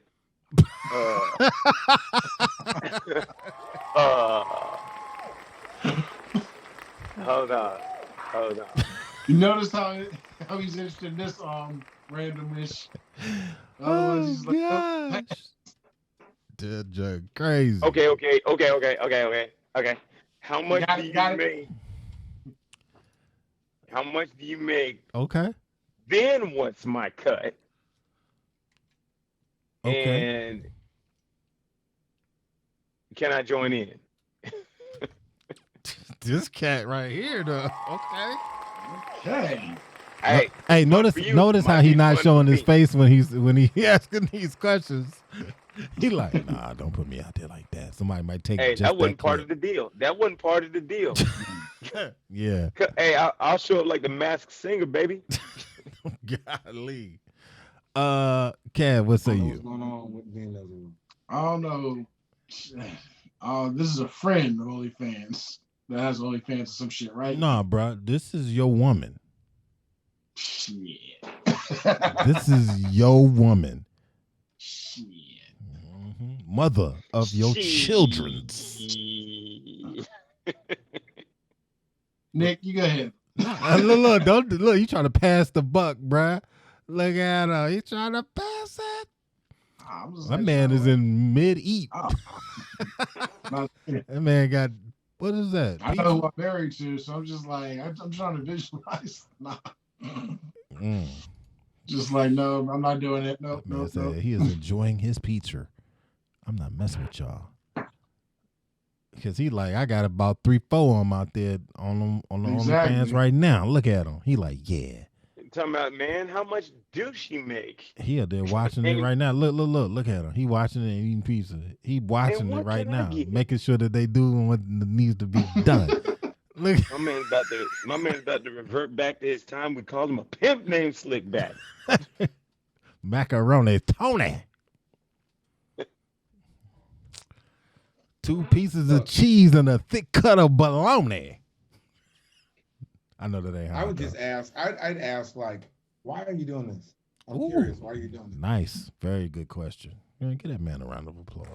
Hold on. You notice how he's interested in this randomish. Otherwise, he's like, oh, Dead jug crazy. Okay. How much do you make? How much do you make? Okay. Then what's my cut? Okay. And can I join in? This cat right here, though. Okay. Hey, notice how he not showing his face when he asking these questions. He like, nah, don't put me out there like that. Somebody might take. Hey, just that wasn't part clip. of the deal. That wasn't part of the deal. Yeah. Hey, I'll show up like the Masked Singer, baby. Golly. Kev, what say you? What's going on with Deno? I don't know. This is a friend of OnlyFans that has OnlyFans or some shit, right? Nah, bro. This is your woman. Shit. This is your woman. Shit. Mother of your children. Nick, you go ahead. Look, you trying to pass the buck, bruh. Look at him. He trying to pass it. That man is in mid-eat. That man got, what is that? I know who I'm married to, so I'm just like, I'm trying to visualize. Nah. Just like, no, I'm not doing it. No. He is enjoying his pizza. I'm not messing with y'all. Because he like, I got about 3-4 of them out there on the OnlyFans right now. Look at him. He like, yeah. Talking about, man, how much do she make? He out there watching it right now. Look at him. He watching it and eating pizza. He watching it right now, making sure that they doing what needs to be done. Look, my man's about to revert back to his time. We called him a pimp named Slickback. Macaroni Tony. 2 pieces of cheese and a thick cut of bologna. I know that ain't how I would just ask. I'd ask like, why are you doing this? I'm curious. Why are you doing this? Nice, very good question. Man, give that man a round of applause.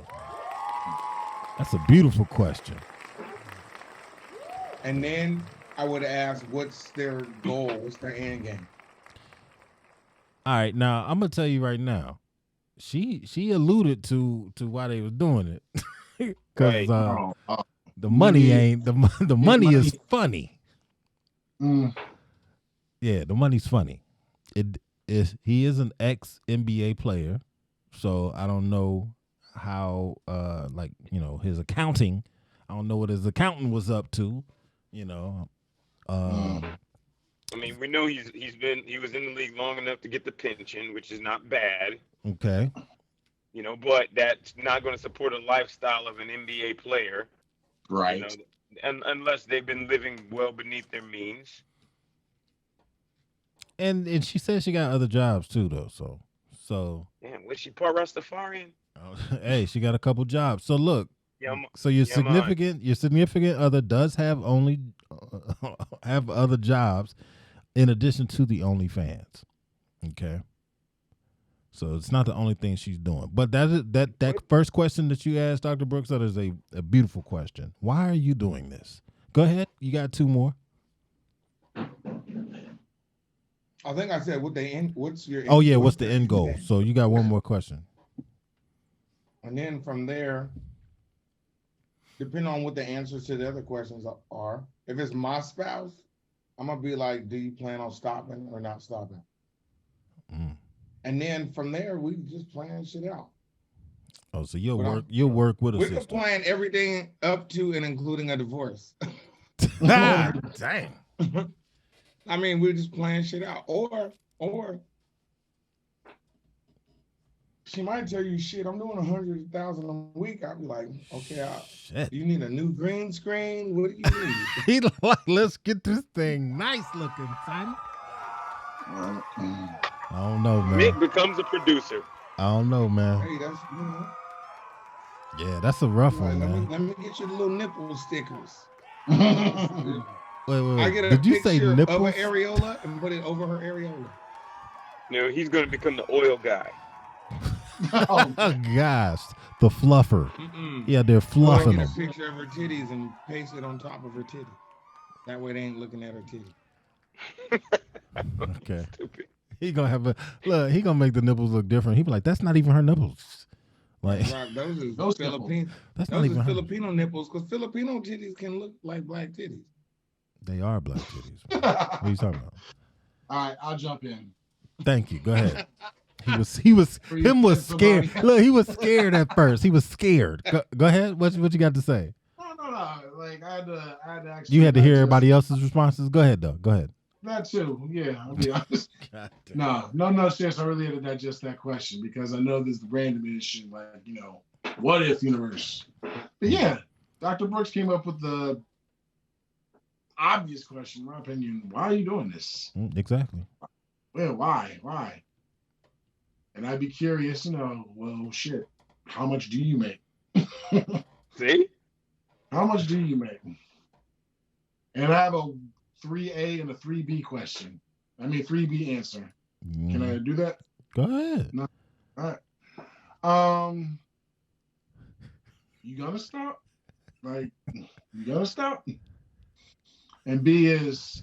That's a beautiful question. And then I would ask, what's their goal? What's their end game? All right, now I'm gonna tell you right now. She alluded to why they was doing it, because the money ain't the money is funny. Yeah, the money's funny. He is an ex NBA player, so I don't know how his accounting. I don't know what his accountant was up to. I mean, we know he was in the league long enough to get the pension, which is not bad. Okay. But that's not going to support a lifestyle of an NBA player, right? Unless they've been living well beneath their means. And she said she got other jobs too, though. So. Damn, was she part Rastafarian? Hey, she got a couple jobs. So look. So your significant other does have have other jobs in addition to the OnlyFans. Okay. So it's not the only thing she's doing. But that first question that you asked, Dr. Brooks, that is a beautiful question. Why are you doing this? Go ahead. You got 2 more. I think I said what's your Oh yeah, what's the end goal? So you got one more question. And then from there, depending on what the answers to the other questions are, if it's my spouse, I'm gonna be like, do you plan on stopping or not stopping? And then from there, we just plan shit out. Oh, so you'll work with a We sister. can plan everything up to and including a divorce. Dang. I mean, we're just planning shit out. Or she might tell you, shit, I'm doing 100,000 a week. I'll be like, okay, you need a new green screen? What do you need? He like, let's get this thing nice looking, son. I don't know, man. Mick becomes a producer. I don't know, man. Hey, that's Yeah, that's a rough one, man. let me get you the little nipple stickers. Wait. I get a Did you say picture of nipples? an areola and put it over her areola. No, he's going to become the oil guy. Oh gosh, the fluffer. Yeah, they're Or fluffing get them. a picture of her titties and paste it on top of her titty. That way they ain't looking at her titty. Okay. He gonna have a look. He gonna make the nipples look different. He be like, that's not even her nipples. Like Right, those is Those Filipino. That's those not is even her. Filipino nipples, because Filipino titties can look like black titties. They are black titties. What are you talking about? All right, I'll jump in. Thank you. Go ahead. He was scared. Look, he was scared at first. He was scared. Go ahead. What you got to say? No. Like I had to actually. You had to hear everybody else's responses. Go ahead though. Go ahead. That too. Yeah, I'll be honest. No sense. I really had to digest that question because I know there's the random issue, like, what if universe? But yeah, Dr. Brooks came up with the obvious question, in my opinion. Why are you doing this? Exactly. Well, why? And I'd be curious, well, shit, how much do you make? See? How much do you make? And I have a 3A and a 3B question. 3B answer. Can I do that? Go ahead. No. All right. You gonna stop? Like, you gonna stop? And B is,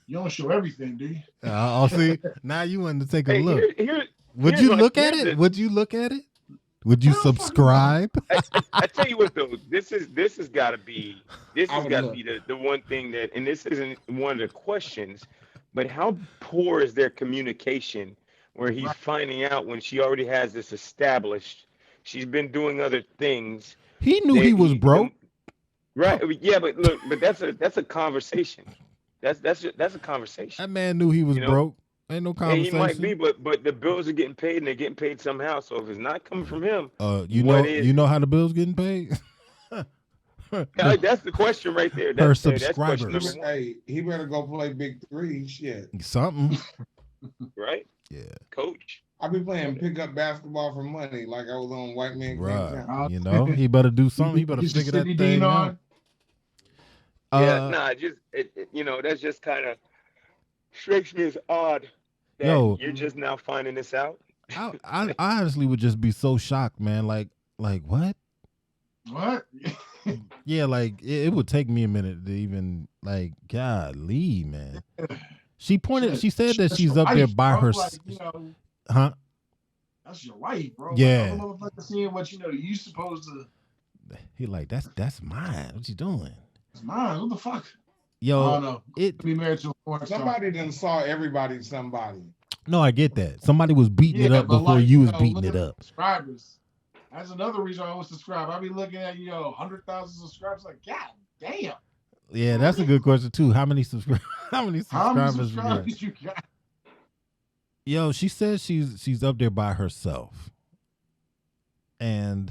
you don't show everything, do you? I'll see. Now you want to take a Hey, look. Would here's you my- look at here's it? the- Would you look at it? Would you subscribe? I tell you what though, this has got to be the one thing that, and this isn't one of the questions, but how poor is their communication where he's finding out when she already has this established, she's been doing other things. He knew he was broke. Right? Yeah, but look, that's a conversation. That's a conversation. That man knew he was broke. Ain't no And conversation. he might be, but the bills are getting paid, and they're getting paid somehow. So if it's not coming from him, You know how the bill's getting paid? yeah, that's the question right there. Her That's question subscribers. number one. Hey, he better go play Big Three. Shit. Something. Right? Yeah. Coach. I be playing pickup basketball for money, like I was on White Man. Right. He better do something. He better figure that thing out. Yeah, that's just kind of strikes me as odd that you're just now finding this out. I honestly would just be so shocked, man. Like what? What? Yeah, like it would take me a minute to even golly, man. She said that she's up there by herself. Huh? That's your life, bro. Yeah. Like, motherfucker seeing what you supposed to. He like that's mine. What you doing? It's mine. What the fuck? Yo, I don't know. Be married to a porn star. Somebody done saw everybody. Somebody. No, I get that. Somebody was beating it up before you was beating it up. Subscribers. That's another reason I always subscribe. I be looking at 100,000 subscribers. Like, god damn. Yeah, that's a good question too. How many subscribers you got? Yo, she says she's up there by herself, and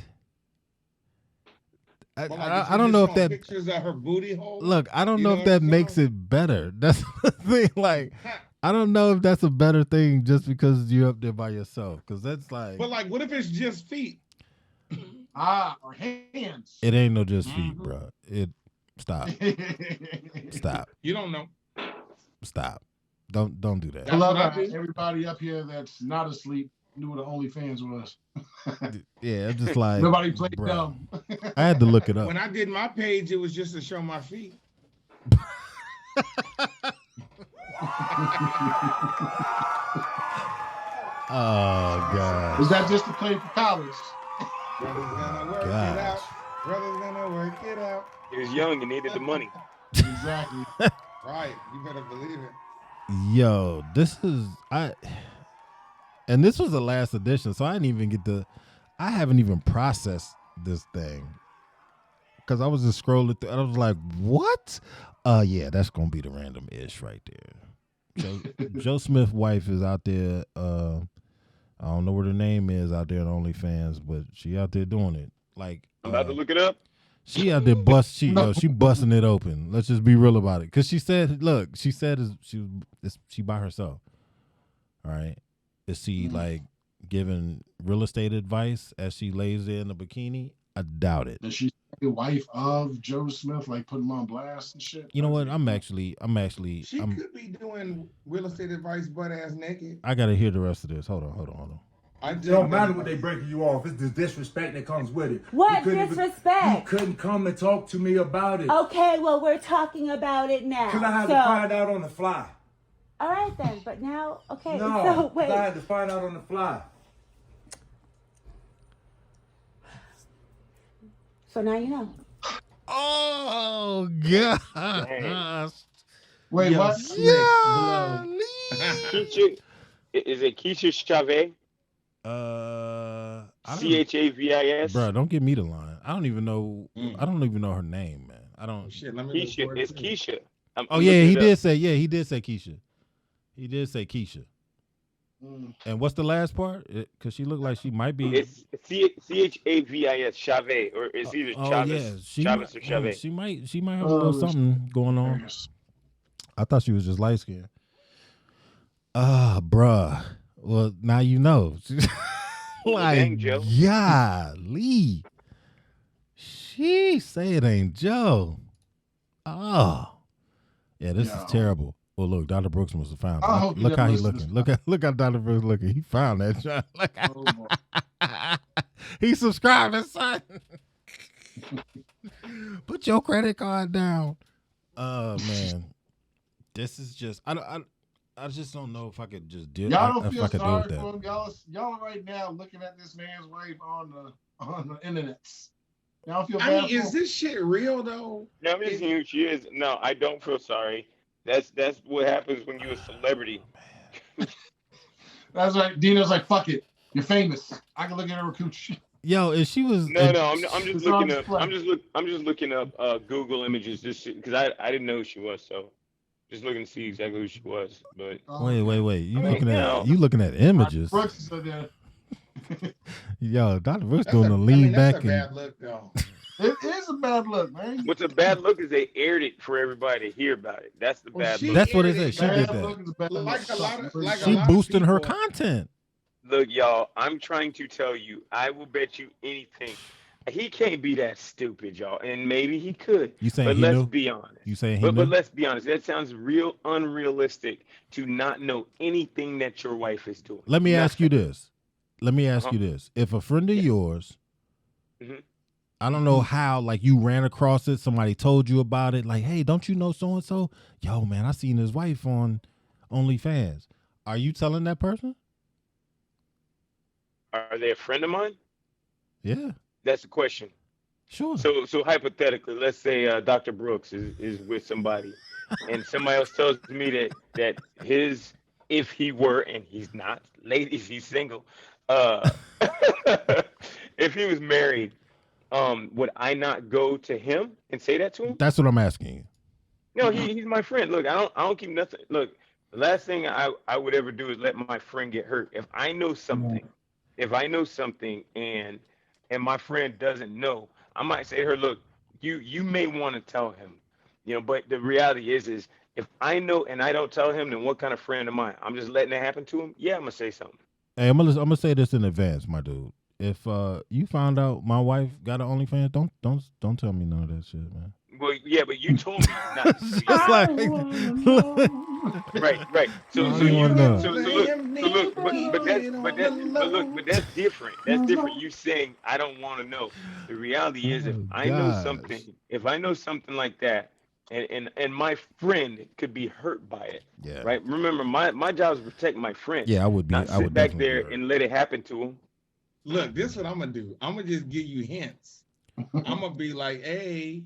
I don't know if that pictures of her booty hole. Look, I don't know if that makes it better. That's the thing. Like, I don't know if that's a better thing just because you're up there by yourself. Because that's like. But like, what if it's just feet? Or hands. It ain't no just feet, bro. Stop. Stop. You don't know. Stop. Don't do that. I love how everybody up here that's not asleep knew what the OnlyFans was. Yeah, it's just like nobody played bro. dumb. I had to look it up. When I did my page, it was just to show my feet. Oh God. Is that just to play for college? Brother's gonna work it out. Brother's gonna work it out. He was young and needed the money. Exactly. Right. You better believe it. Yo, this was the last edition, so I haven't even processed this thing. Cause I was just scrolling through and I was like, what? Yeah, that's gonna be the random ish right there. Joe Smith's wife is out there. I don't know what her name is out there on OnlyFans, but she out there doing it. Like I'm about to look it up. she out there she busting it open. Let's just be real about it. Cause she said she by herself. All right. Is she like giving real estate advice as she lays there in the bikini? I doubt it. Is she the wife of Joe Smith, like putting him on blast and shit? You know what? I'm actually She could be doing real estate advice butt ass naked. I gotta hear the rest of this. Hold on. It don't matter what they breaking you off. It's the disrespect that comes with it. What You couldn't disrespect? You couldn't come and talk to me about it. Okay, well, we're talking about it now. Because I had to find out on the fly. All right, then. But now, okay. No, so, wait. I had to find out on the fly. So now you know. Oh gosh. Wait, Yo, what? Yeah. Keisha, is it Keisha Chavez? Chavis? Bro, don't give me the line. I don't even know. I don't even know her name, man. I don't. Shit, let me Keisha, it's Keisha. Oh yeah, he did say. Yeah, he did say Keisha. He did say Keisha. And what's the last part? Because she looked like she might be. It's Chavis, Chavez, or it's either Chavez, Chavez or Chavez. She might have a little something going on. I thought she was just light skinned. Bruh. Well, now you know. Like, golly. She say it ain't Joe. Oh. Yeah, this is terrible. Well, look, Dr. Brooks must have found it. Look how he looking. Look how Dr. Brooks looking. He found that John. He subscribed, son. Put your credit card down. Oh man, this is just I just don't know if I could just deal. Y'all don't if feel I could deal sorry with that. for him. Y'all right now looking at this man's wife on the internet. Y'all feel bad. I mean, is this shit real though? No, I'm just saying who she is. No, I don't feel sorry. That's what happens when you're a celebrity. That's right. Dino's like, fuck it. You're famous. I can look at her coochie. Yo, if she was No, I'm just looking up. I'm just looking up Google images just because I didn't know who she was, so just looking to see exactly who she was. But wait. You looking at images? Brooks is in there. Yo, Dr. Brooks doing a lean back That's a bad look though. It is a bad look, man. What's a bad look is they aired it for everybody to hear about it. That's the bad look. That's what it is. She did that. She Like boosted her content. Look, y'all, I'm trying to tell you, I will bet you anything. He can't be that stupid, y'all. And maybe he could. You saying but he let's knew? be honest. You saying he but knew? let's be honest. That sounds real unrealistic to not know anything that your wife is doing. Let me ask you this. If a friend of yours, I don't know how, like you ran across it, somebody told you about it, like, hey, don't you know so and so? Yo, man, I seen his wife on OnlyFans. Are you telling that person? Are they a friend of mine? Yeah. That's the question. Sure. So hypothetically, let's say Dr. Brooks is with somebody, and somebody else tells me that his, if he were, and he's not, ladies, he's single. If he was married, would I not go to him and say that to him? That's what I'm asking you. No, he's my friend. Look, I don't keep nothing. Look, the last thing I would ever do is let my friend get hurt. If I know something, and my friend doesn't know, I might say to her, look, you may want to tell him, but the reality is if I know and I don't tell him, then what kind of friend am I? I'm just letting it happen to him. Yeah, I'm gonna say something. Hey, I'm gonna say this in advance, my dude. If you found out my wife got an OnlyFans, don't tell me none of that shit, man. Well, yeah, but you told me not to. Just like, right. So that's different. That's different. You saying I don't want to know. The reality is, if I know something like that, and my friend could be hurt by it. Yeah. Right. Remember, my job is to protect my friend. Yeah, I would be. Not I sit would back definitely there be hurt. and let it happen to him. Look, this is what I'm gonna do. I'm gonna just give you hints. I'm gonna be like, hey,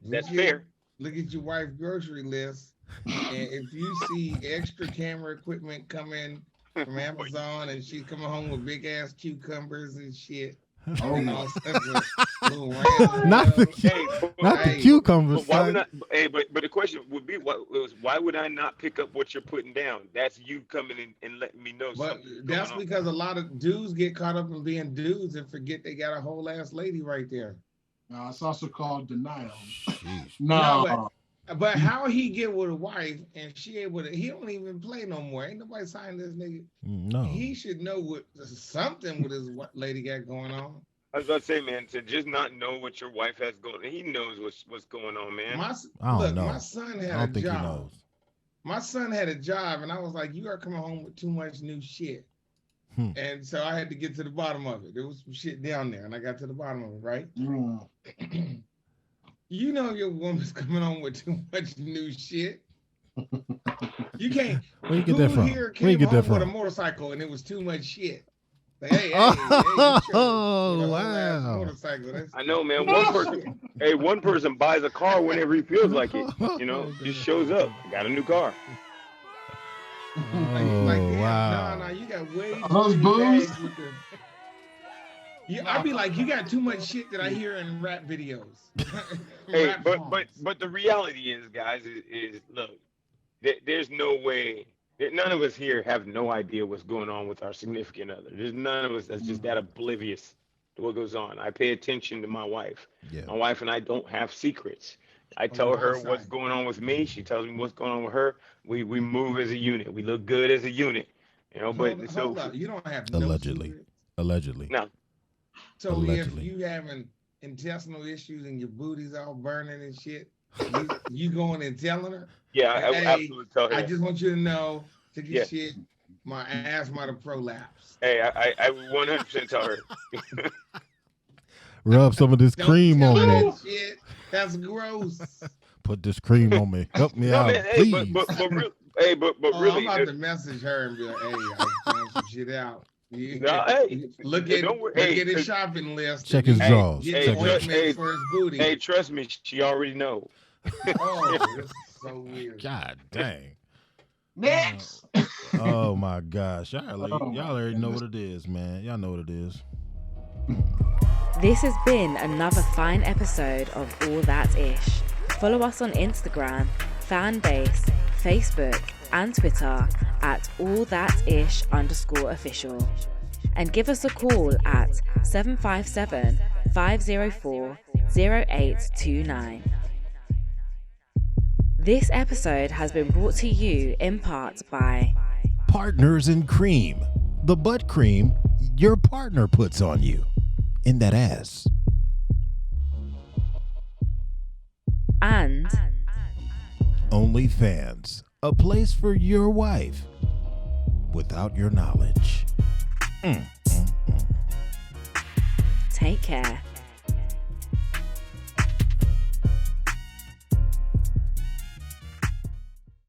That's fair. Look at your wife's grocery list, and if you see extra camera equipment coming from Amazon, and she's coming home with big ass cucumbers and shit. And all sorts of little random Not the stuff. not the cucumbers. But why would son. but the question would be, why would I not pick up what you're putting down? That's you coming in and letting me know But something. that's because a lot of dudes get caught up in being dudes and forget they got a whole ass lady right there. No, it's also called denial. No, but how he get with a wife and she able to? He don't even play no more. Ain't nobody signed this nigga. No. He should know what something with his lady got going on. I was about to say, man, to just not know what your wife has going on. He knows what's going on, man. I don't know. My son I had don't a think he job. knows. My son had a job, and I was like, "You are coming home with too much new shit." And so I had to get to the bottom of it. There was some shit down there, and I got to the bottom of it, right? You know your woman's coming home with too much new shit. You can't. Where you get that from? Here Where you came get that home with a from? motorcycle, and it was too much shit. Like, hey, Oh, wow. Motorcycle. That's, I know, man. One person buys a car whenever he feels like it. You know, just shows up. Got a new car. Wow. No, you got way Are those too booze? many bags with the. I'd be like, you got too much shit that I hear in rap videos. Hey, Rap but songs. but the reality is, guys, is look, there's no way. None of us here have no idea what's going on with our significant other. There's none of us that's just that oblivious to what goes on. I pay attention to my wife. Yeah. My wife and I don't have secrets. I tell her what's going on with me. She tells me what's going on with her. We move as a unit. We look good as a unit. You know, but Hold up. You don't have no Allegedly. secrets. Allegedly. No. So Allegedly. if you having intestinal issues and your booty's all burning and shit, you going and telling her? Yeah, I Hey, absolutely tell her. I that. just want you to know, took your Yeah. shit, my ass might have prolapsed. Hey, I would 100% tell her. Rub some of this cream Tell on her me. that shit. That's gross. Put this cream on me. Help me No, out, man, hey, please. but really, I'm about to message her and be like, hey, I found some shit out. No, hey, look at don't worry. look Hey, at his shopping list. Check his drawers. Get Check the his- ointment for his booty. Hey, trust me, she already know. Oh, this is so weird. God dang. Next. Oh my gosh. Y'all already know what it is, man. Y'all know what it is. This has been another fine episode of All That Ish. Follow us on Instagram, Fanbase, Facebook, and Twitter at allthatish_official. And give us a call at 757-504-0829. This episode has been brought to you in part by Partners in Cream. The butt cream your partner puts on you. In that ass. and OnlyFans. A place for your wife. Without your knowledge. take care.